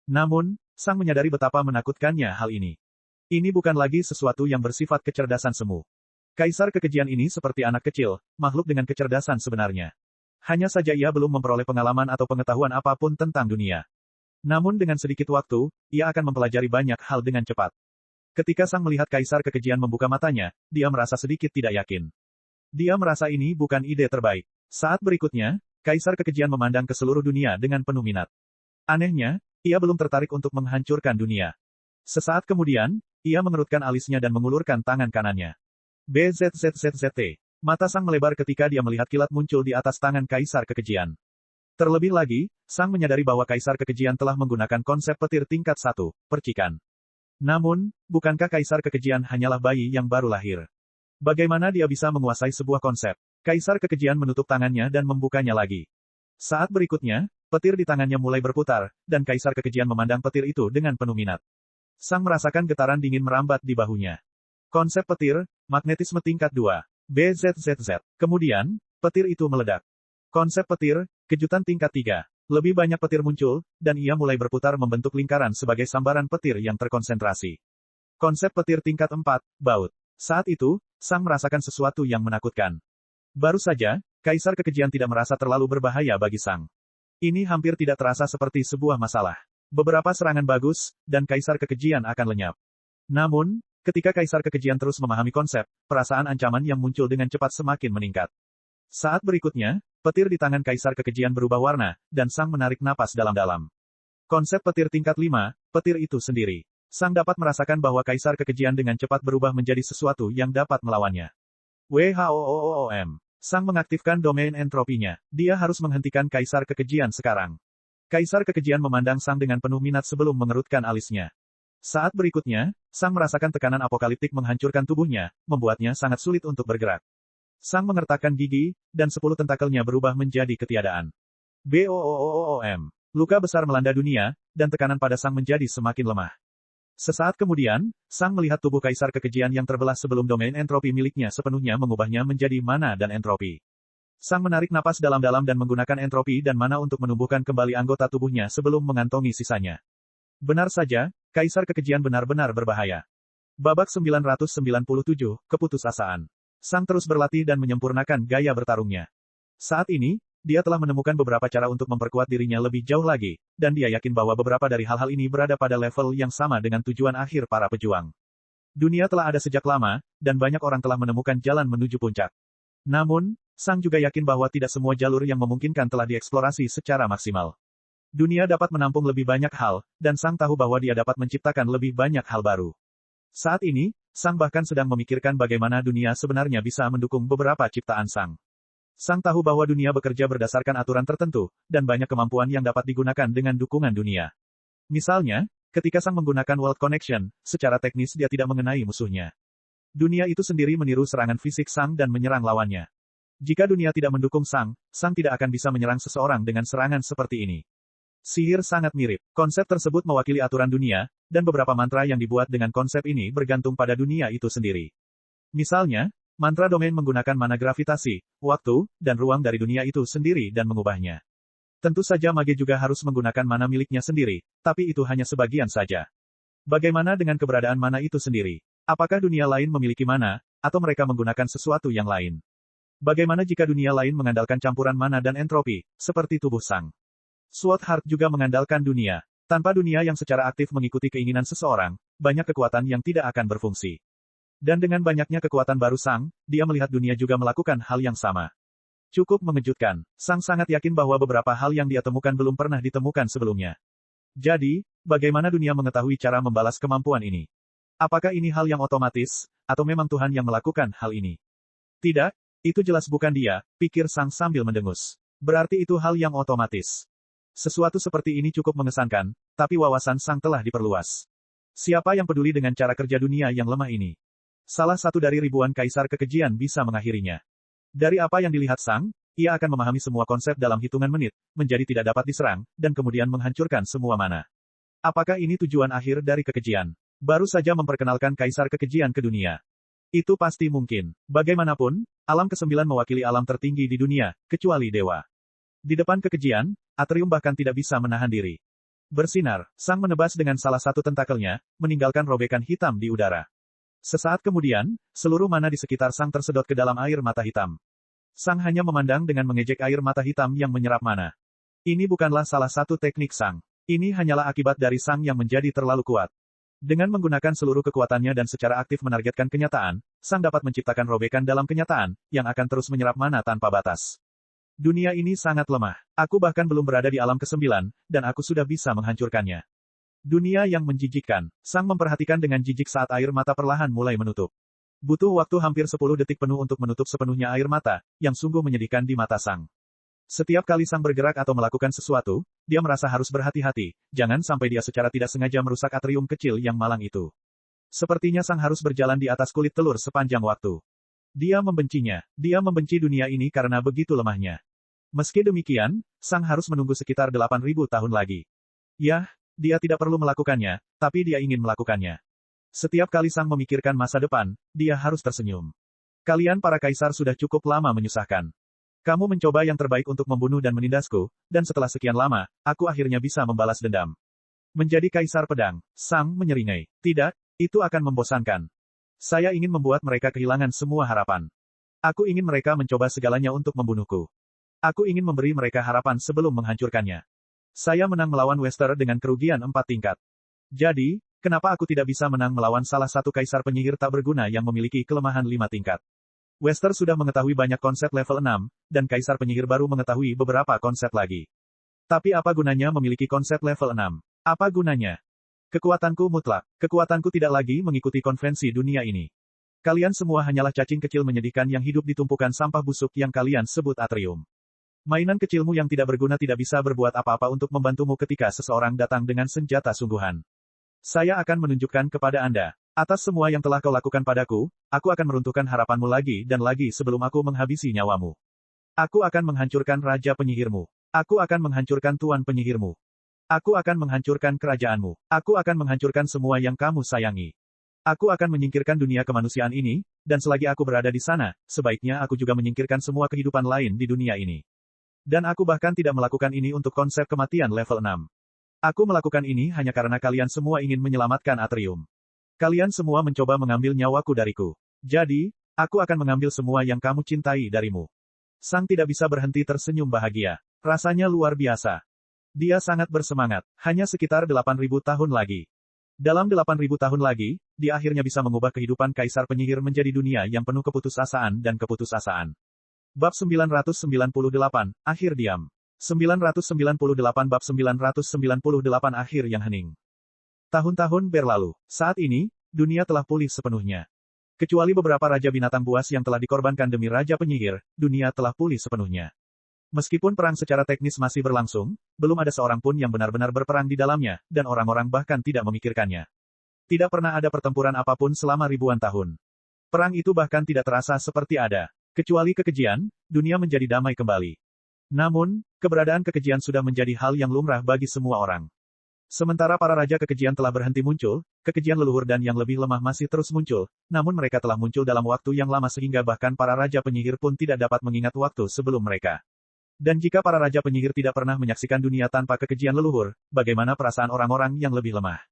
Namun, Sang menyadari betapa menakutkannya hal ini. Ini bukan lagi sesuatu yang bersifat kecerdasan semu. Kaisar kekejian ini seperti anak kecil, makhluk dengan kecerdasan sebenarnya. Hanya saja ia belum memperoleh pengalaman atau pengetahuan apapun tentang dunia. Namun dengan sedikit waktu, ia akan mempelajari banyak hal dengan cepat. Ketika Sang melihat kaisar kekejian membuka matanya, dia merasa sedikit tidak yakin. Dia merasa ini bukan ide terbaik. Saat berikutnya, kaisar kekejian memandang ke seluruh dunia dengan penuh minat. Anehnya, ia belum tertarik untuk menghancurkan dunia. Sesaat kemudian, ia mengerutkan alisnya dan mengulurkan tangan kanannya. BZZZZT. Mata Sang melebar ketika dia melihat kilat muncul di atas tangan kaisar kekejian. Terlebih lagi, Sang menyadari bahwa kaisar kekejian telah menggunakan konsep petir tingkat 1, percikan. Namun, bukankah kaisar kekejian hanyalah bayi yang baru lahir? Bagaimana dia bisa menguasai sebuah konsep? Kaisar kekejian menutup tangannya dan membukanya lagi. Saat berikutnya, petir di tangannya mulai berputar, dan kaisar kekejian memandang petir itu dengan penuh minat. Sang merasakan getaran dingin merambat di bahunya. Konsep petir, magnetisme tingkat 2. BZZZ. Kemudian, petir itu meledak. Konsep petir, kejutan tingkat 3. Lebih banyak petir muncul, dan ia mulai berputar membentuk lingkaran sebagai sambaran petir yang terkonsentrasi. Konsep petir tingkat 4, baut. Saat itu, Sang merasakan sesuatu yang menakutkan. Baru saja, kaisar kekejian tidak merasa terlalu berbahaya bagi Sang. Ini hampir tidak terasa seperti sebuah masalah. Beberapa serangan bagus, dan kaisar kekejian akan lenyap. Namun, ketika kaisar kekejian terus memahami konsep, perasaan ancaman yang muncul dengan cepat semakin meningkat. Saat berikutnya, petir di tangan kaisar kekejian berubah warna, dan Sang menarik napas dalam-dalam. Konsep petir tingkat 5, petir itu sendiri. Sang dapat merasakan bahwa kaisar kekejian dengan cepat berubah menjadi sesuatu yang dapat melawannya. WHOOOM. Sang mengaktifkan domain entropinya. Dia harus menghentikan kaisar kekejian sekarang. Kaisar kekejian memandang Sang dengan penuh minat sebelum mengerutkan alisnya. Saat berikutnya, Sang merasakan tekanan apokaliptik menghancurkan tubuhnya, membuatnya sangat sulit untuk bergerak. Sang mengertakkan gigi, dan 10 tentakelnya berubah menjadi ketiadaan. BOOOOM. Luka besar melanda dunia, dan tekanan pada Sang menjadi semakin lemah. Sesaat kemudian, Sang melihat tubuh kaisar kekejian yang terbelah sebelum domain entropi miliknya sepenuhnya mengubahnya menjadi mana dan entropi. Sang menarik napas dalam-dalam dan menggunakan entropi dan mana untuk menumbuhkan kembali anggota tubuhnya sebelum mengantongi sisanya. Benar saja, kaisar kekejian benar-benar berbahaya. Babak 997, keputusasaan. Sang terus berlatih dan menyempurnakan gaya bertarungnya. Saat ini, dia telah menemukan beberapa cara untuk memperkuat dirinya lebih jauh lagi, dan dia yakin bahwa beberapa dari hal-hal ini berada pada level yang sama dengan tujuan akhir para pejuang. Dunia telah ada sejak lama, dan banyak orang telah menemukan jalan menuju puncak. Namun, Sang juga yakin bahwa tidak semua jalur yang memungkinkan telah dieksplorasi secara maksimal. Dunia dapat menampung lebih banyak hal, dan Sang tahu bahwa dia dapat menciptakan lebih banyak hal baru. Saat ini, Sang bahkan sedang memikirkan bagaimana dunia sebenarnya bisa mendukung beberapa ciptaan Sang. Sang tahu bahwa dunia bekerja berdasarkan aturan tertentu, dan banyak kemampuan yang dapat digunakan dengan dukungan dunia. Misalnya, Ketika Sang menggunakan World Connection, secara teknis dia tidak mengenai musuhnya. Dunia itu sendiri meniru serangan fisik Sang dan menyerang lawannya. Jika dunia tidak mendukung Sang, Sang tidak akan bisa menyerang seseorang dengan serangan seperti ini. Sihir sangat mirip. Konsep tersebut mewakili aturan dunia, dan beberapa mantra yang dibuat dengan konsep ini bergantung pada dunia itu sendiri. Misalnya, mantra domain menggunakan mana gravitasi, waktu, dan ruang dari dunia itu sendiri dan mengubahnya. Tentu saja mage juga harus menggunakan mana miliknya sendiri, tapi itu hanya sebagian saja. Bagaimana dengan keberadaan mana itu sendiri? Apakah dunia lain memiliki mana, atau mereka menggunakan sesuatu yang lain? Bagaimana jika dunia lain mengandalkan campuran mana dan entropi, seperti tubuh Sang? Sword Heart juga mengandalkan dunia. Tanpa dunia yang secara aktif mengikuti keinginan seseorang, banyak kekuatan yang tidak akan berfungsi. Dan dengan banyaknya kekuatan baru Sang, dia melihat dunia juga melakukan hal yang sama. Cukup mengejutkan. Sang sangat yakin bahwa beberapa hal yang dia temukan belum pernah ditemukan sebelumnya. Jadi, bagaimana dunia mengetahui cara membalas kemampuan ini? Apakah ini hal yang otomatis, atau memang Tuhan yang melakukan hal ini? Tidak, itu jelas bukan dia, pikir Sang sambil mendengus. Berarti itu hal yang otomatis. Sesuatu seperti ini cukup mengesankan, tapi wawasan Sang telah diperluas. Siapa yang peduli dengan cara kerja dunia yang lemah ini? Salah satu dari ribuan kaisar kekejian bisa mengakhirinya. Dari apa yang dilihat Sang, ia akan memahami semua konsep dalam hitungan menit, menjadi tidak dapat diserang, dan kemudian menghancurkan semua mana. Apakah ini tujuan akhir dari kekejian? Baru saja memperkenalkan kaisar kekejian ke dunia. Itu pasti mungkin. Bagaimanapun, alam ke-9 mewakili alam tertinggi di dunia, kecuali dewa. Di depan kekejian, Atrium bahkan tidak bisa menahan diri. Bersinar, Sang menebas dengan salah satu tentakelnya, meninggalkan robekan hitam di udara. Sesaat kemudian, seluruh mana di sekitar Sang tersedot ke dalam air mata hitam. Sang hanya memandang dengan mengejek air mata hitam yang menyerap mana. Ini bukanlah salah satu teknik Sang. Ini hanyalah akibat dari Sang yang menjadi terlalu kuat. Dengan menggunakan seluruh kekuatannya dan secara aktif menargetkan kenyataan, Sang dapat menciptakan robekan dalam kenyataan, yang akan terus menyerap mana tanpa batas. Dunia ini sangat lemah. Aku bahkan belum berada di alam ke-9, dan aku sudah bisa menghancurkannya. Dunia yang menjijikkan. Sang memperhatikan dengan jijik saat air mata perlahan mulai menutup. Butuh waktu hampir 10 detik penuh untuk menutup sepenuhnya air mata, yang sungguh menyedihkan di mata Sang. Setiap kali Sang bergerak atau melakukan sesuatu, dia merasa harus berhati-hati, jangan sampai dia secara tidak sengaja merusak atrium kecil yang malang itu. Sepertinya Sang harus berjalan di atas kulit telur sepanjang waktu. Dia membencinya. Dia membenci dunia ini karena begitu lemahnya. Meski demikian, Sang harus menunggu sekitar 8.000 tahun lagi. Yah, dia tidak perlu melakukannya, tapi dia ingin melakukannya. Setiap kali Sang memikirkan masa depan, dia harus tersenyum. Kalian para kaisar sudah cukup lama menyusahkan. Kamu mencoba yang terbaik untuk membunuh dan menindasku, dan setelah sekian lama, aku akhirnya bisa membalas dendam. Menjadi kaisar pedang, Sang menyeringai. Tidak, itu akan membosankan. Saya ingin membuat mereka kehilangan semua harapan. Aku ingin mereka mencoba segalanya untuk membunuhku. Aku ingin memberi mereka harapan sebelum menghancurkannya. Saya menang melawan Wester dengan kerugian 4 tingkat. Jadi, kenapa aku tidak bisa menang melawan salah satu kaisar penyihir tak berguna yang memiliki kelemahan 5 tingkat? Wester sudah mengetahui banyak konsep level 6, dan kaisar penyihir baru mengetahui beberapa konsep lagi. Tapi apa gunanya memiliki konsep level 6? Apa gunanya? Kekuatanku mutlak. Kekuatanku tidak lagi mengikuti konvensi dunia ini. Kalian semua hanyalah cacing kecil menyedihkan yang hidup di tumpukan sampah busuk yang kalian sebut atrium. Mainan kecilmu yang tidak berguna tidak bisa berbuat apa-apa untuk membantumu ketika seseorang datang dengan senjata sungguhan. Saya akan menunjukkan kepada Anda. Atas semua yang telah kau lakukan padaku, aku akan meruntuhkan harapanmu lagi dan lagi sebelum aku menghabisi nyawamu. Aku akan menghancurkan raja penyihirmu. Aku akan menghancurkan tuan penyihirmu. Aku akan menghancurkan kerajaanmu. Aku akan menghancurkan semua yang kamu sayangi. Aku akan menyingkirkan dunia kemanusiaan ini, dan selagi aku berada di sana, sebaiknya aku juga menyingkirkan semua kehidupan lain di dunia ini. Dan aku bahkan tidak melakukan ini untuk konsep kematian level 6. Aku melakukan ini hanya karena kalian semua ingin menyelamatkan atrium. Kalian semua mencoba mengambil nyawaku dariku. Jadi, aku akan mengambil semua yang kamu cintai darimu. Sang tidak bisa berhenti tersenyum bahagia. Rasanya luar biasa. Dia sangat bersemangat. Hanya sekitar 8.000 tahun lagi. Dalam 8.000 tahun lagi, dia akhirnya bisa mengubah kehidupan kaisar penyihir menjadi dunia yang penuh keputusasaan dan keputusasaan. Bab 998, Akhir Diam. 998 Bab 998 Akhir yang Hening. Tahun-tahun berlalu. Saat ini, dunia telah pulih sepenuhnya. Kecuali beberapa raja binatang buas yang telah dikorbankan demi raja penyihir, dunia telah pulih sepenuhnya. Meskipun perang secara teknis masih berlangsung, belum ada seorang pun yang benar-benar berperang di dalamnya, dan orang-orang bahkan tidak memikirkannya. Tidak pernah ada pertempuran apapun selama ribuan tahun. Perang itu bahkan tidak terasa seperti ada. Kecuali kekejian, dunia menjadi damai kembali. Namun, keberadaan kekejian sudah menjadi hal yang lumrah bagi semua orang. Sementara para raja kekejian telah berhenti muncul, kekejian leluhur dan yang lebih lemah masih terus muncul, namun mereka telah muncul dalam waktu yang lama sehingga bahkan para raja penyihir pun tidak dapat mengingat waktu sebelum mereka. Dan jika para raja penyihir tidak pernah menyaksikan dunia tanpa kekejian leluhur, bagaimana perasaan orang-orang yang lebih lemah?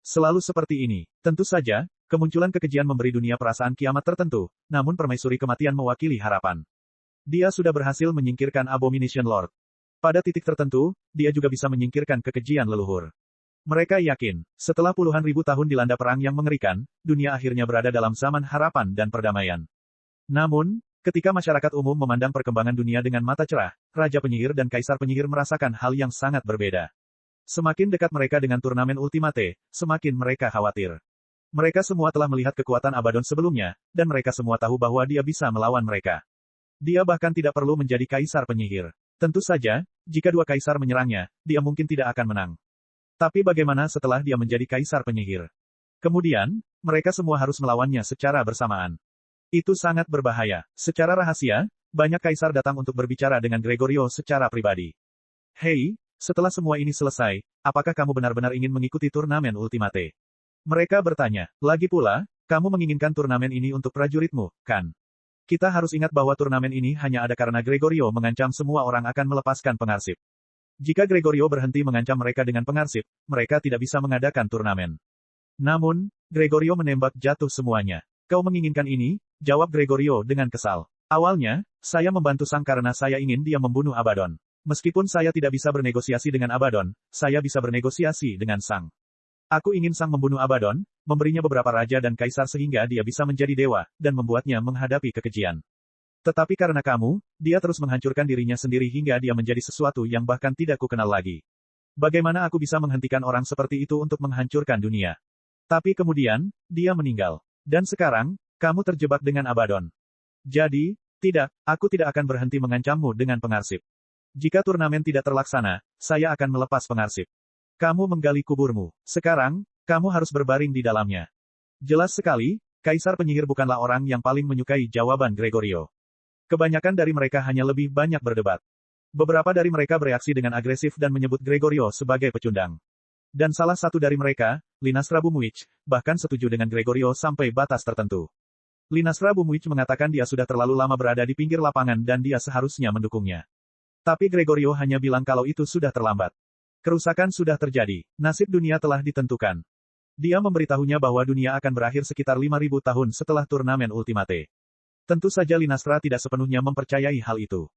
Selalu seperti ini. Tentu saja, kemunculan kekejian memberi dunia perasaan kiamat tertentu, namun permaisuri kematian mewakili harapan. Dia sudah berhasil menyingkirkan Abomination Lord. Pada titik tertentu, dia juga bisa menyingkirkan kekejian leluhur. Mereka yakin, setelah puluhan ribu tahun dilanda perang yang mengerikan, dunia akhirnya berada dalam zaman harapan dan perdamaian. Namun, ketika masyarakat umum memandang perkembangan dunia dengan mata cerah, Raja Penyihir dan Kaisar Penyihir merasakan hal yang sangat berbeda. Semakin dekat mereka dengan turnamen Ultimate, semakin mereka khawatir. Mereka semua telah melihat kekuatan Abaddon sebelumnya, dan mereka semua tahu bahwa dia bisa melawan mereka. Dia bahkan tidak perlu menjadi Kaisar Penyihir. Tentu saja, jika dua kaisar menyerangnya, dia mungkin tidak akan menang. Tapi bagaimana setelah dia menjadi Kaisar Penyihir? Kemudian, mereka semua harus melawannya secara bersamaan. Itu sangat berbahaya. Secara rahasia, banyak kaisar datang untuk berbicara dengan Gregorio secara pribadi. Hei, setelah semua ini selesai, apakah kamu benar-benar ingin mengikuti turnamen Ultimate? Mereka bertanya, lagi pula, kamu menginginkan turnamen ini untuk prajuritmu, kan? Kita harus ingat bahwa turnamen ini hanya ada karena Gregorio mengancam semua orang akan melepaskan pengarsip. Jika Gregorio berhenti mengancam mereka dengan pengarsip, mereka tidak bisa mengadakan turnamen. Namun, Gregorio menembak jatuh semuanya. Kau menginginkan ini? Jawab Gregorio dengan kesal. Awalnya, saya membantu Sang karena saya ingin dia membunuh Abaddon. Meskipun saya tidak bisa bernegosiasi dengan Abaddon, saya bisa bernegosiasi dengan Sang. Aku ingin Sang membunuh Abaddon, memberinya beberapa raja dan kaisar sehingga dia bisa menjadi dewa, dan membuatnya menghadapi kekejian. Tetapi karena kamu, dia terus menghancurkan dirinya sendiri hingga dia menjadi sesuatu yang bahkan tidak kukenal lagi. Bagaimana aku bisa menghentikan orang seperti itu untuk menghancurkan dunia? Tapi kemudian, dia meninggal. Dan sekarang, kamu terjebak dengan Abaddon. Jadi, tidak, aku tidak akan berhenti mengancammu dengan pengarsip. Jika turnamen tidak terlaksana, saya akan melepas pengarsip. Kamu menggali kuburmu. Sekarang, kamu harus berbaring di dalamnya. Jelas sekali, Kaisar Penyihir bukanlah orang yang paling menyukai jawaban Gregorio. Kebanyakan dari mereka hanya lebih banyak berdebat. Beberapa dari mereka bereaksi dengan agresif dan menyebut Gregorio sebagai pecundang. Dan salah satu dari mereka, Linastra Bumwich, bahkan setuju dengan Gregorio sampai batas tertentu. Linastra Bumwich mengatakan dia sudah terlalu lama berada di pinggir lapangan dan dia seharusnya mendukungnya. Tapi Gregorio hanya bilang kalau itu sudah terlambat. Kerusakan sudah terjadi. Nasib dunia telah ditentukan. Dia memberitahunya bahwa dunia akan berakhir sekitar 5.000 tahun setelah turnamen Ultimate. Tentu saja Linastra tidak sepenuhnya mempercayai hal itu.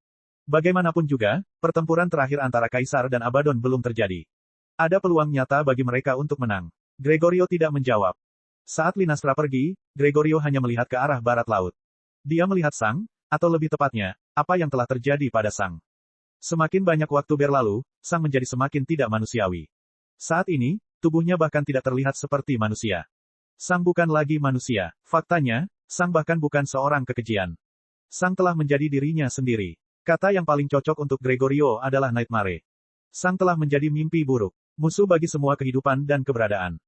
Bagaimanapun juga, pertempuran terakhir antara Kaisar dan Abaddon belum terjadi. Ada peluang nyata bagi mereka untuk menang. Gregorio tidak menjawab. Saat Linastra pergi, Gregorio hanya melihat ke arah barat laut. Dia melihat Sang, atau lebih tepatnya, apa yang telah terjadi pada Sang. Semakin banyak waktu berlalu, Sang menjadi semakin tidak manusiawi. Saat ini, tubuhnya bahkan tidak terlihat seperti manusia. Sang bukan lagi manusia. Faktanya, Sang bahkan bukan seorang kekejian. Sang telah menjadi dirinya sendiri. Kata yang paling cocok untuk Gregorio adalah nightmare. Sang telah menjadi mimpi buruk. Musuh bagi semua kehidupan dan keberadaan.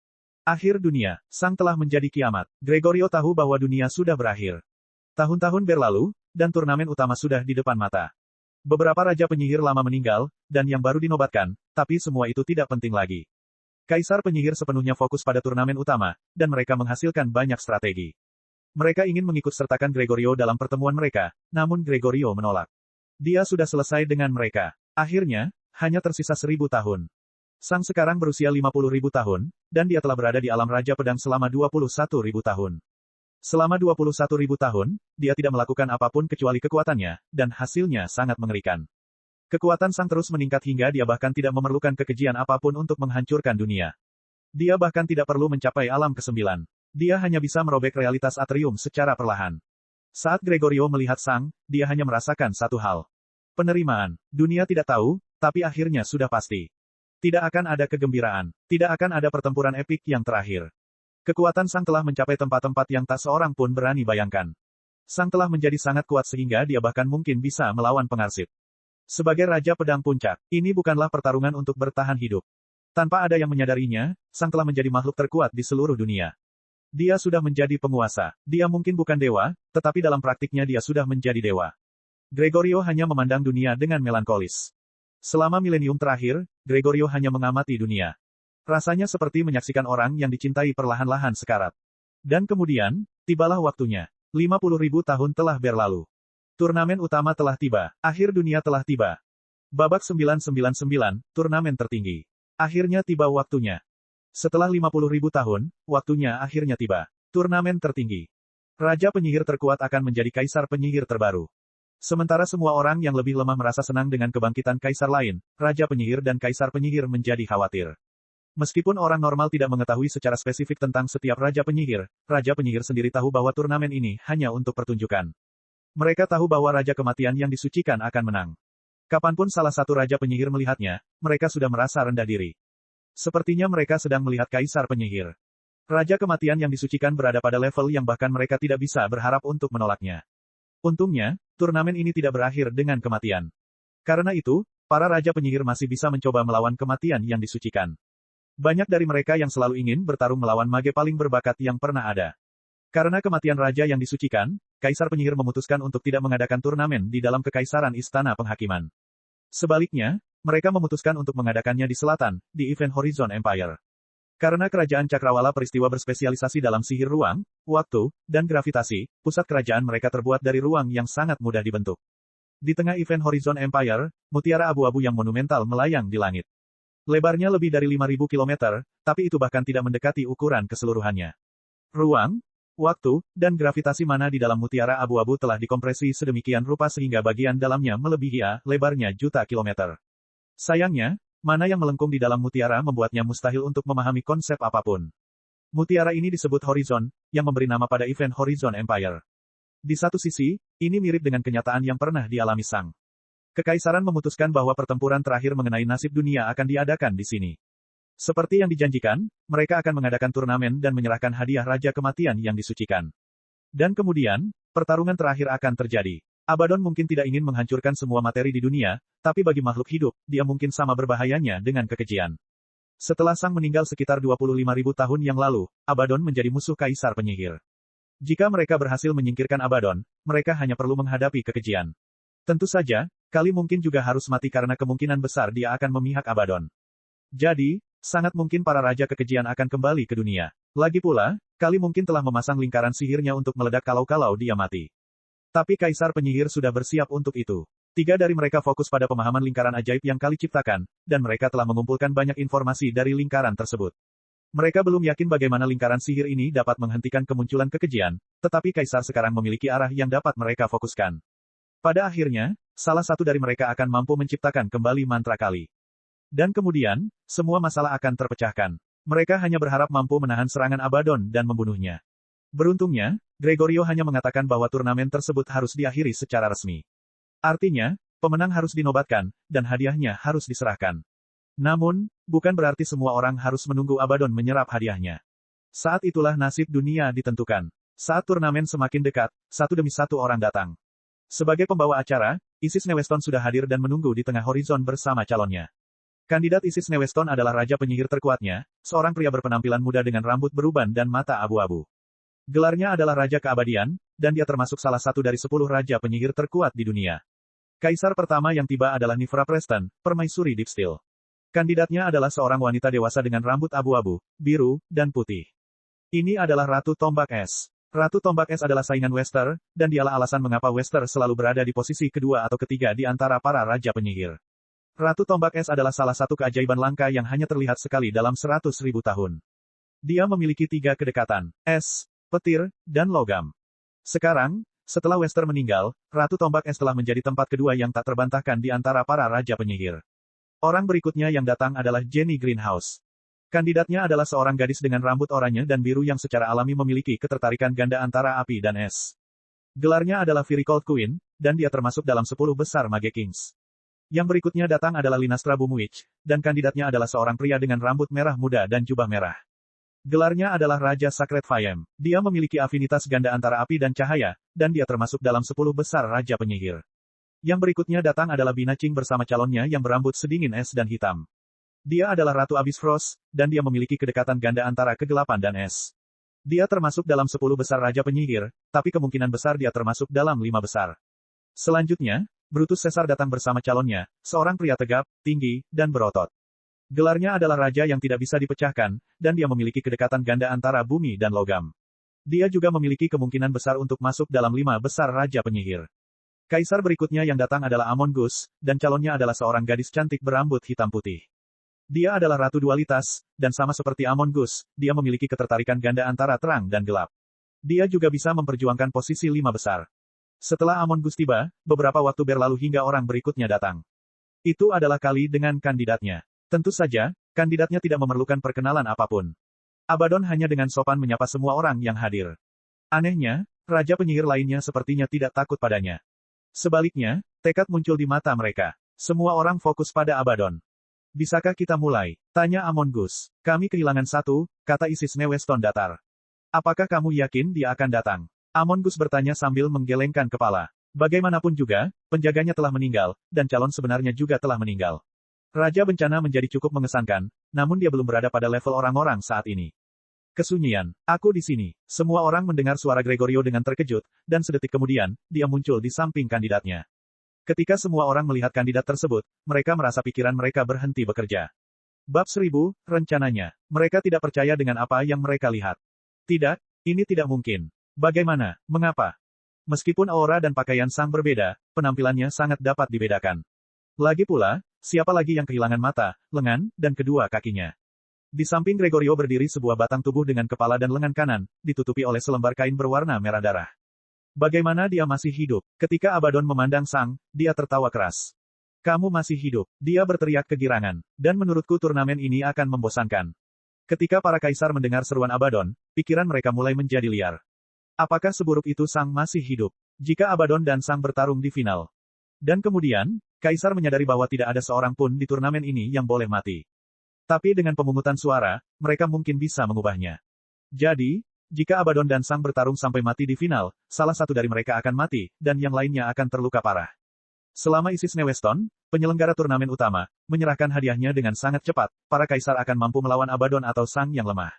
Akhir dunia, Sang telah menjadi kiamat. Gregorio tahu bahwa dunia sudah berakhir. Tahun-tahun berlalu, dan turnamen utama sudah di depan mata. Beberapa raja penyihir lama meninggal, dan yang baru dinobatkan, tapi semua itu tidak penting lagi. Kaisar penyihir sepenuhnya fokus pada turnamen utama, dan mereka menghasilkan banyak strategi. Mereka ingin mengikut-sertakan Gregorio dalam pertemuan mereka, namun Gregorio menolak. Dia sudah selesai dengan mereka. Akhirnya, hanya tersisa 1.000 tahun. Sang sekarang berusia 50.000 tahun, dan dia telah berada di alam Raja Pedang selama 21.000 tahun. Selama 21.000 tahun, dia tidak melakukan apapun kecuali kekuatannya, dan hasilnya sangat mengerikan. Kekuatan Sang terus meningkat hingga dia bahkan tidak memerlukan kekejian apapun untuk menghancurkan dunia. Dia bahkan tidak perlu mencapai alam ke-9. Dia hanya bisa merobek realitas atrium secara perlahan. Saat Gregorio melihat Sang, dia hanya merasakan satu hal. Penerimaan. Dunia tidak tahu, tapi akhirnya sudah pasti. Tidak akan ada kegembiraan. Tidak akan ada pertempuran epik yang terakhir. Kekuatan Sang telah mencapai tempat-tempat yang tak seorang pun berani bayangkan. Sang telah menjadi sangat kuat sehingga dia bahkan mungkin bisa melawan pengarsip. Sebagai Raja Pedang Puncak, ini bukanlah pertarungan untuk bertahan hidup. Tanpa ada yang menyadarinya, Sang telah menjadi makhluk terkuat di seluruh dunia. Dia sudah menjadi penguasa. Dia mungkin bukan dewa, tetapi dalam praktiknya dia sudah menjadi dewa. Gregorio hanya memandang dunia dengan melankolis. Selama milenium terakhir, Gregorio hanya mengamati dunia. Rasanya seperti menyaksikan orang yang dicintai perlahan-lahan sekarat. Dan kemudian, tibalah waktunya. 50.000 tahun telah berlalu. Turnamen utama telah tiba. Akhir dunia telah tiba. Babak 999, turnamen tertinggi. Akhirnya tiba waktunya. Setelah 50.000 tahun, waktunya akhirnya tiba. Turnamen tertinggi. Raja penyihir terkuat akan menjadi kaisar penyihir terbaru. Sementara semua orang yang lebih lemah merasa senang dengan kebangkitan kaisar lain, Raja penyihir dan kaisar penyihir menjadi khawatir. Meskipun orang normal tidak mengetahui secara spesifik tentang setiap Raja penyihir sendiri tahu bahwa turnamen ini hanya untuk pertunjukan. Mereka tahu bahwa Raja Kematian yang disucikan akan menang. Kapanpun salah satu Raja penyihir melihatnya, mereka sudah merasa rendah diri. Sepertinya mereka sedang melihat kaisar penyihir. Raja Kematian yang disucikan berada pada level yang bahkan mereka tidak bisa berharap untuk menolaknya. Untungnya, turnamen ini tidak berakhir dengan kematian. Karena itu, para Raja penyihir masih bisa mencoba melawan kematian yang disucikan. Banyak dari mereka yang selalu ingin bertarung melawan mage paling berbakat yang pernah ada. Karena kematian Raja yang disucikan, Kaisar penyihir memutuskan untuk tidak mengadakan turnamen di dalam Kekaisaran Istana Penghakiman. Sebaliknya, mereka memutuskan untuk mengadakannya di selatan, di Event Horizon Empire. Karena kerajaan Cakrawala peristiwa berspesialisasi dalam sihir ruang, waktu, dan gravitasi, pusat kerajaan mereka terbuat dari ruang yang sangat mudah dibentuk. Di tengah Event Horizon Empire, mutiara abu-abu yang monumental melayang di langit. Lebarnya lebih dari 5.000 km, tapi itu bahkan tidak mendekati ukuran keseluruhannya. Ruang, waktu, dan gravitasi mana di dalam mutiara abu-abu telah dikompresi sedemikian rupa sehingga bagian dalamnya melebihi lebarnya juta kilometer. Sayangnya, mana yang melengkung di dalam mutiara membuatnya mustahil untuk memahami konsep apapun. Mutiara ini disebut Horizon, yang memberi nama pada Event Horizon Empire. Di satu sisi, ini mirip dengan kenyataan yang pernah dialami Sang. Kekaisaran memutuskan bahwa pertempuran terakhir mengenai nasib dunia akan diadakan di sini. Seperti yang dijanjikan, mereka akan mengadakan turnamen dan menyerahkan hadiah Raja Kematian yang disucikan. Dan kemudian, pertarungan terakhir akan terjadi. Abaddon mungkin tidak ingin menghancurkan semua materi di dunia, tapi bagi makhluk hidup, dia mungkin sama berbahayanya dengan kekejian. Setelah Sang meninggal sekitar 25.000 tahun yang lalu, Abaddon menjadi musuh Kaisar Penyihir. Jika mereka berhasil menyingkirkan Abaddon, mereka hanya perlu menghadapi kekejian. Tentu saja, Kali mungkin juga harus mati karena kemungkinan besar dia akan memihak Abaddon. Jadi, sangat mungkin para raja kekejian akan kembali ke dunia. Lagi pula, Kali mungkin telah memasang lingkaran sihirnya untuk meledak kalau-kalau dia mati. Tapi Kaisar Penyihir sudah bersiap untuk itu. 3 dari mereka fokus pada pemahaman lingkaran ajaib yang Kali ciptakan, dan mereka telah mengumpulkan banyak informasi dari lingkaran tersebut. Mereka belum yakin bagaimana lingkaran sihir ini dapat menghentikan kemunculan kekejian, tetapi Kaisar sekarang memiliki arah yang dapat mereka fokuskan. Pada akhirnya, salah satu dari mereka akan mampu menciptakan kembali mantra Kali. Dan kemudian, semua masalah akan terpecahkan. Mereka hanya berharap mampu menahan serangan Abaddon dan membunuhnya. Beruntungnya, Gregorio hanya mengatakan bahwa turnamen tersebut harus diakhiri secara resmi. Artinya, pemenang harus dinobatkan, dan hadiahnya harus diserahkan. Namun, bukan berarti semua orang harus menunggu Abaddon menyerap hadiahnya. Saat itulah nasib dunia ditentukan. Saat turnamen semakin dekat, satu demi satu orang datang. Sebagai pembawa acara, Isis Neweston sudah hadir dan menunggu di tengah horizon bersama calonnya. Kandidat Isis Neweston adalah raja penyihir terkuatnya, seorang pria berpenampilan muda dengan rambut beruban dan mata abu-abu. Gelarnya adalah Raja Keabadian, dan dia termasuk salah satu dari 10 raja penyihir terkuat di dunia. Kaisar pertama yang tiba adalah Nifra Preston, permaisuri Deep Steel. Kandidatnya adalah seorang wanita dewasa dengan rambut abu-abu, biru, dan putih. Ini adalah Ratu Tombak Es. Ratu Tombak Es adalah saingan Wester, dan dialah alasan mengapa Wester selalu berada di posisi kedua atau ketiga di antara para raja penyihir. Ratu Tombak Es adalah salah satu keajaiban langka yang hanya terlihat sekali dalam 100.000 tahun. Dia memiliki 3 kedekatan, es, petir, dan logam. Sekarang, setelah Wester meninggal, Ratu Tombak Es telah menjadi tempat kedua yang tak terbantahkan di antara para raja penyihir. Orang berikutnya yang datang adalah Jenny Greenhouse. Kandidatnya adalah seorang gadis dengan rambut oranye dan biru yang secara alami memiliki ketertarikan ganda antara api dan es. Gelarnya adalah Fury Cold Queen, dan dia termasuk dalam 10 besar Mage Kings. Yang berikutnya datang adalah Linastra Boomwitch, dan kandidatnya adalah seorang pria dengan rambut merah muda dan jubah merah. Gelarnya adalah Raja Sacred Fayem. Dia memiliki afinitas ganda antara api dan cahaya, dan dia termasuk dalam 10 besar raja penyihir. Yang berikutnya datang adalah Binacing bersama calonnya yang berambut sedingin es dan hitam. Dia adalah Ratu Abyss Frost, dan dia memiliki kedekatan ganda antara kegelapan dan es. Dia termasuk dalam 10 besar Raja Penyihir, tapi kemungkinan besar dia termasuk dalam 5 besar. Selanjutnya, Brutus Caesar datang bersama calonnya, seorang pria tegap, tinggi, dan berotot. Gelarnya adalah Raja yang tidak bisa dipecahkan, dan dia memiliki kedekatan ganda antara bumi dan logam. Dia juga memiliki kemungkinan besar untuk masuk dalam 5 besar Raja Penyihir. Kaisar berikutnya yang datang adalah Amongus, dan calonnya adalah seorang gadis cantik berambut hitam putih. Dia adalah Ratu Dualitas, dan sama seperti Amongus, dia memiliki ketertarikan ganda antara terang dan gelap. Dia juga bisa memperjuangkan posisi 5 besar. Setelah Amongus tiba, beberapa waktu berlalu hingga orang berikutnya datang. Itu adalah Kali dengan kandidatnya. Tentu saja, kandidatnya tidak memerlukan perkenalan apapun. Abaddon hanya dengan sopan menyapa semua orang yang hadir. Anehnya, Raja Penyihir lainnya sepertinya tidak takut padanya. Sebaliknya, tekad muncul di mata mereka. Semua orang fokus pada Abaddon. Bisakah kita mulai? Tanya Amongus. Kami kehilangan satu, kata Isis Neweston datar. Apakah kamu yakin dia akan datang? Amongus bertanya sambil menggelengkan kepala. Bagaimanapun juga, penjaganya telah meninggal, dan calon sebenarnya juga telah meninggal. Raja Bencana menjadi cukup mengesankan, namun dia belum berada pada level orang-orang saat ini. Kesunyian. Aku di sini. Semua orang mendengar suara Gregorio dengan terkejut, dan sedetik kemudian, dia muncul di samping kandidatnya. Ketika semua orang melihat kandidat tersebut, mereka merasa pikiran mereka berhenti bekerja. Bab 1000, rencananya. Mereka tidak percaya dengan apa yang mereka lihat. Tidak, ini tidak mungkin. Bagaimana? Mengapa? Meskipun aura dan pakaian Sang berbeda, penampilannya sangat dapat dibedakan. Lagi pula, siapa lagi yang kehilangan mata, lengan, dan kedua kakinya? Di samping Gregorio berdiri sebuah batang tubuh dengan kepala dan lengan kanan, ditutupi oleh selembar kain berwarna merah darah. Bagaimana dia masih hidup? Ketika Abaddon memandang Sang, dia tertawa keras. Kamu masih hidup. Dia berteriak kegirangan. Dan menurutku turnamen ini akan membosankan. Ketika para kaisar mendengar seruan Abaddon, pikiran mereka mulai menjadi liar. Apakah seburuk itu Sang masih hidup? Jika Abaddon dan Sang bertarung di final. Dan kemudian, kaisar menyadari bahwa tidak ada seorang pun di turnamen ini yang boleh mati. Tapi dengan pemungutan suara, mereka mungkin bisa mengubahnya. Jadi, jika Abaddon dan Sang bertarung sampai mati di final, salah satu dari mereka akan mati, dan yang lainnya akan terluka parah. Selama Isis Neweston, penyelenggara turnamen utama, menyerahkan hadiahnya dengan sangat cepat, para kaisar akan mampu melawan Abaddon atau Sang yang lemah.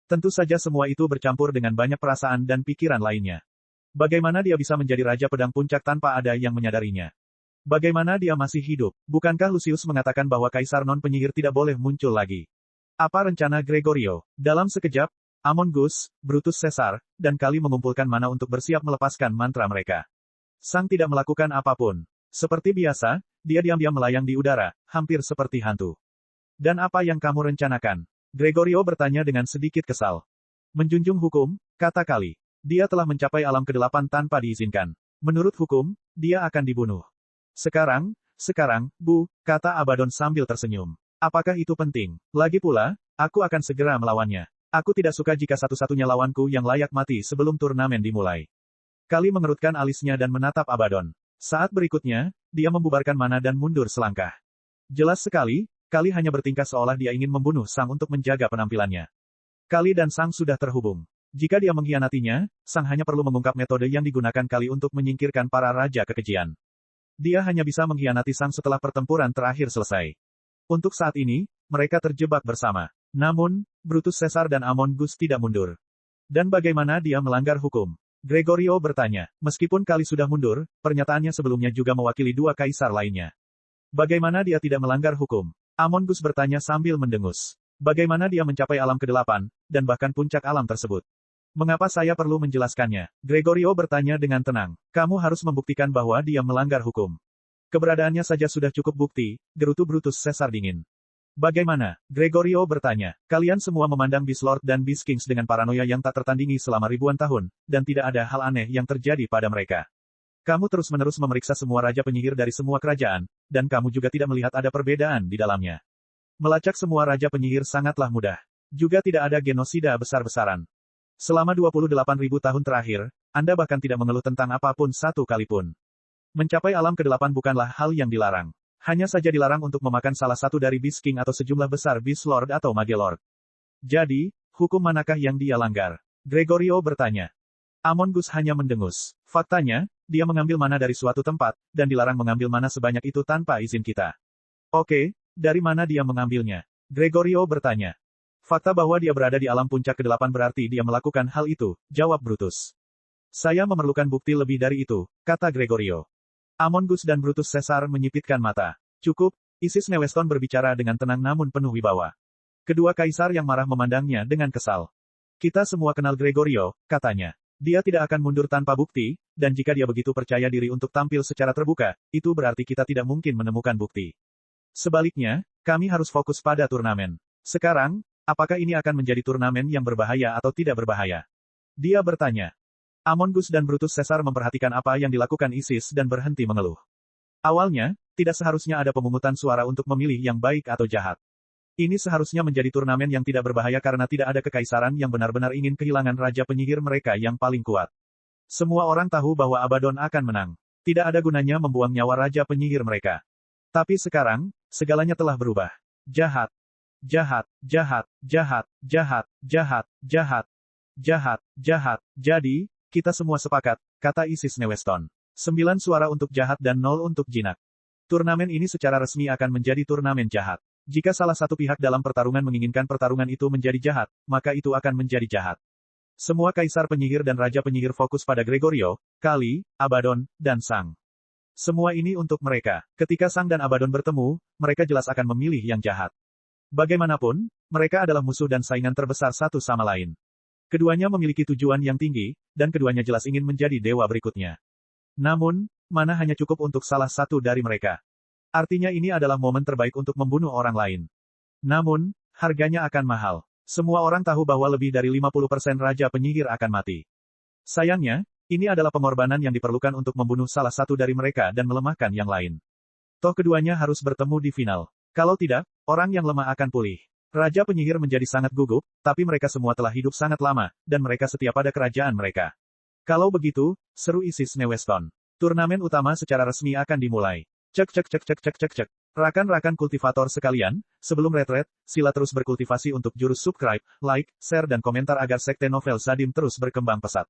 Tentu saja semua itu bercampur dengan banyak perasaan dan pikiran lainnya. Bagaimana dia bisa menjadi Raja Pedang Puncak tanpa ada yang menyadarinya? Bagaimana dia masih hidup? Bukankah Lucius mengatakan bahwa Kaisar Non-Penyihir tidak boleh muncul lagi? Apa rencana Gregorio? Dalam sekejap, Amongus, Brutus Caesar, dan Kali mengumpulkan mana untuk bersiap melepaskan mantra mereka. Sang tidak melakukan apapun. Seperti biasa, dia diam-diam melayang di udara, hampir seperti hantu. Dan apa yang kamu rencanakan? Gregorio bertanya dengan sedikit kesal. Menjunjung hukum, kata Kali. Dia telah mencapai alam ke-8 tanpa diizinkan. Menurut hukum, dia akan dibunuh. Sekarang, Bu, kata Abaddon sambil tersenyum. Apakah itu penting? Lagi pula, aku akan segera melawannya. Aku tidak suka jika satu-satunya lawanku yang layak mati sebelum turnamen dimulai. Kali mengerutkan alisnya dan menatap Abaddon. Saat berikutnya, dia membubarkan mana dan mundur selangkah. Jelas sekali, Kali hanya bertingkah seolah dia ingin membunuh Sang untuk menjaga penampilannya. Kali dan Sang sudah terhubung. Jika dia mengkhianatinya, Sang hanya perlu mengungkap metode yang digunakan Kali untuk menyingkirkan para raja kekejian. Dia hanya bisa mengkhianati Sang setelah pertempuran terakhir selesai. Untuk saat ini, mereka terjebak bersama. Namun, Brutus Caesar dan Amongus tidak mundur. Dan bagaimana dia melanggar hukum? Gregorio bertanya. Meskipun Kali sudah mundur, pernyataannya sebelumnya juga mewakili dua kaisar lainnya. Bagaimana dia tidak melanggar hukum? Amongus bertanya sambil mendengus. Bagaimana dia mencapai alam ke-8, dan bahkan puncak alam tersebut? Mengapa saya perlu menjelaskannya? Gregorio bertanya dengan tenang. Kamu harus membuktikan bahwa dia melanggar hukum. Keberadaannya saja sudah cukup bukti, gerutu Brutus Caesar dingin. Bagaimana? Gregorio bertanya. Kalian semua memandang Beast Lord dan Beast Kings dengan paranoia yang tak tertandingi selama ribuan tahun, dan tidak ada hal aneh yang terjadi pada mereka. Kamu terus-menerus memeriksa semua raja penyihir dari semua kerajaan, dan kamu juga tidak melihat ada perbedaan di dalamnya. Melacak semua raja penyihir sangatlah mudah. Juga tidak ada genosida besar-besaran. Selama 28.000 tahun terakhir, Anda bahkan tidak mengeluh tentang apapun satu kali pun. Mencapai alam ke-8 bukanlah hal yang dilarang. Hanya saja dilarang untuk memakan salah satu dari Beast King atau sejumlah besar Beast Lord atau Mage Lord. Jadi, hukum manakah yang dia langgar? Gregorio bertanya. Amongus hanya mendengus. Faktanya, dia mengambil mana dari suatu tempat, dan dilarang mengambil mana sebanyak itu tanpa izin kita. Oke, dari mana dia mengambilnya? Gregorio bertanya. Fakta bahwa dia berada di alam puncak ke-8 berarti dia melakukan hal itu, jawab Brutus. Saya memerlukan bukti lebih dari itu, kata Gregorio. Amongus dan Brutus Caesar menyipitkan mata. Cukup, Isis Neweston berbicara dengan tenang namun penuh wibawa. Kedua kaisar yang marah memandangnya dengan kesal. Kita semua kenal Gregorio, katanya. Dia tidak akan mundur tanpa bukti, dan jika dia begitu percaya diri untuk tampil secara terbuka, itu berarti kita tidak mungkin menemukan bukti. Sebaliknya, kami harus fokus pada turnamen. Sekarang, apakah ini akan menjadi turnamen yang berbahaya atau tidak berbahaya? Dia bertanya. Amongus dan Brutus Caesar memperhatikan apa yang dilakukan Isis dan berhenti mengeluh. Awalnya, tidak seharusnya ada pemungutan suara untuk memilih yang baik atau jahat. Ini seharusnya menjadi turnamen yang tidak berbahaya karena tidak ada kekaisaran yang benar-benar ingin kehilangan raja penyihir mereka yang paling kuat. Semua orang tahu bahwa Abaddon akan menang. Tidak ada gunanya membuang nyawa raja penyihir mereka. Tapi sekarang, segalanya telah berubah. Jahat. Jahat, jahat, jahat, jahat, jahat, jahat, jahat, jahat. Jadi, kita semua sepakat, kata Isis Neweston. 9 suara untuk jahat dan 0 untuk jinak. Turnamen ini secara resmi akan menjadi turnamen jahat. Jika salah satu pihak dalam pertarungan menginginkan pertarungan itu menjadi jahat, maka itu akan menjadi jahat. Semua kaisar penyihir dan raja penyihir fokus pada Gregorio, Kali, Abaddon, dan Sang. Semua ini untuk mereka. Ketika Sang dan Abaddon bertemu, mereka jelas akan memilih yang jahat. Bagaimanapun, mereka adalah musuh dan saingan terbesar satu sama lain. Keduanya memiliki tujuan yang tinggi, dan keduanya jelas ingin menjadi dewa berikutnya. Namun, mana hanya cukup untuk salah satu dari mereka. Artinya ini adalah momen terbaik untuk membunuh orang lain. Namun, harganya akan mahal. Semua orang tahu bahwa lebih dari 50% raja penyihir akan mati. Sayangnya, ini adalah pengorbanan yang diperlukan untuk membunuh salah satu dari mereka dan melemahkan yang lain. Toh keduanya harus bertemu di final. Kalau tidak, orang yang lemah akan pulih. Raja penyihir menjadi sangat gugup, tapi mereka semua telah hidup sangat lama, dan mereka setia pada kerajaan mereka. Kalau begitu, seru Isis Neweston. Turnamen utama secara resmi akan dimulai. Cek cek cek cek cek cek cek. Rakan-rakan kultivator sekalian, sebelum retret, sila terus berkultivasi untuk jurus subscribe, like, share dan komentar agar sekte novel Sadim terus berkembang pesat.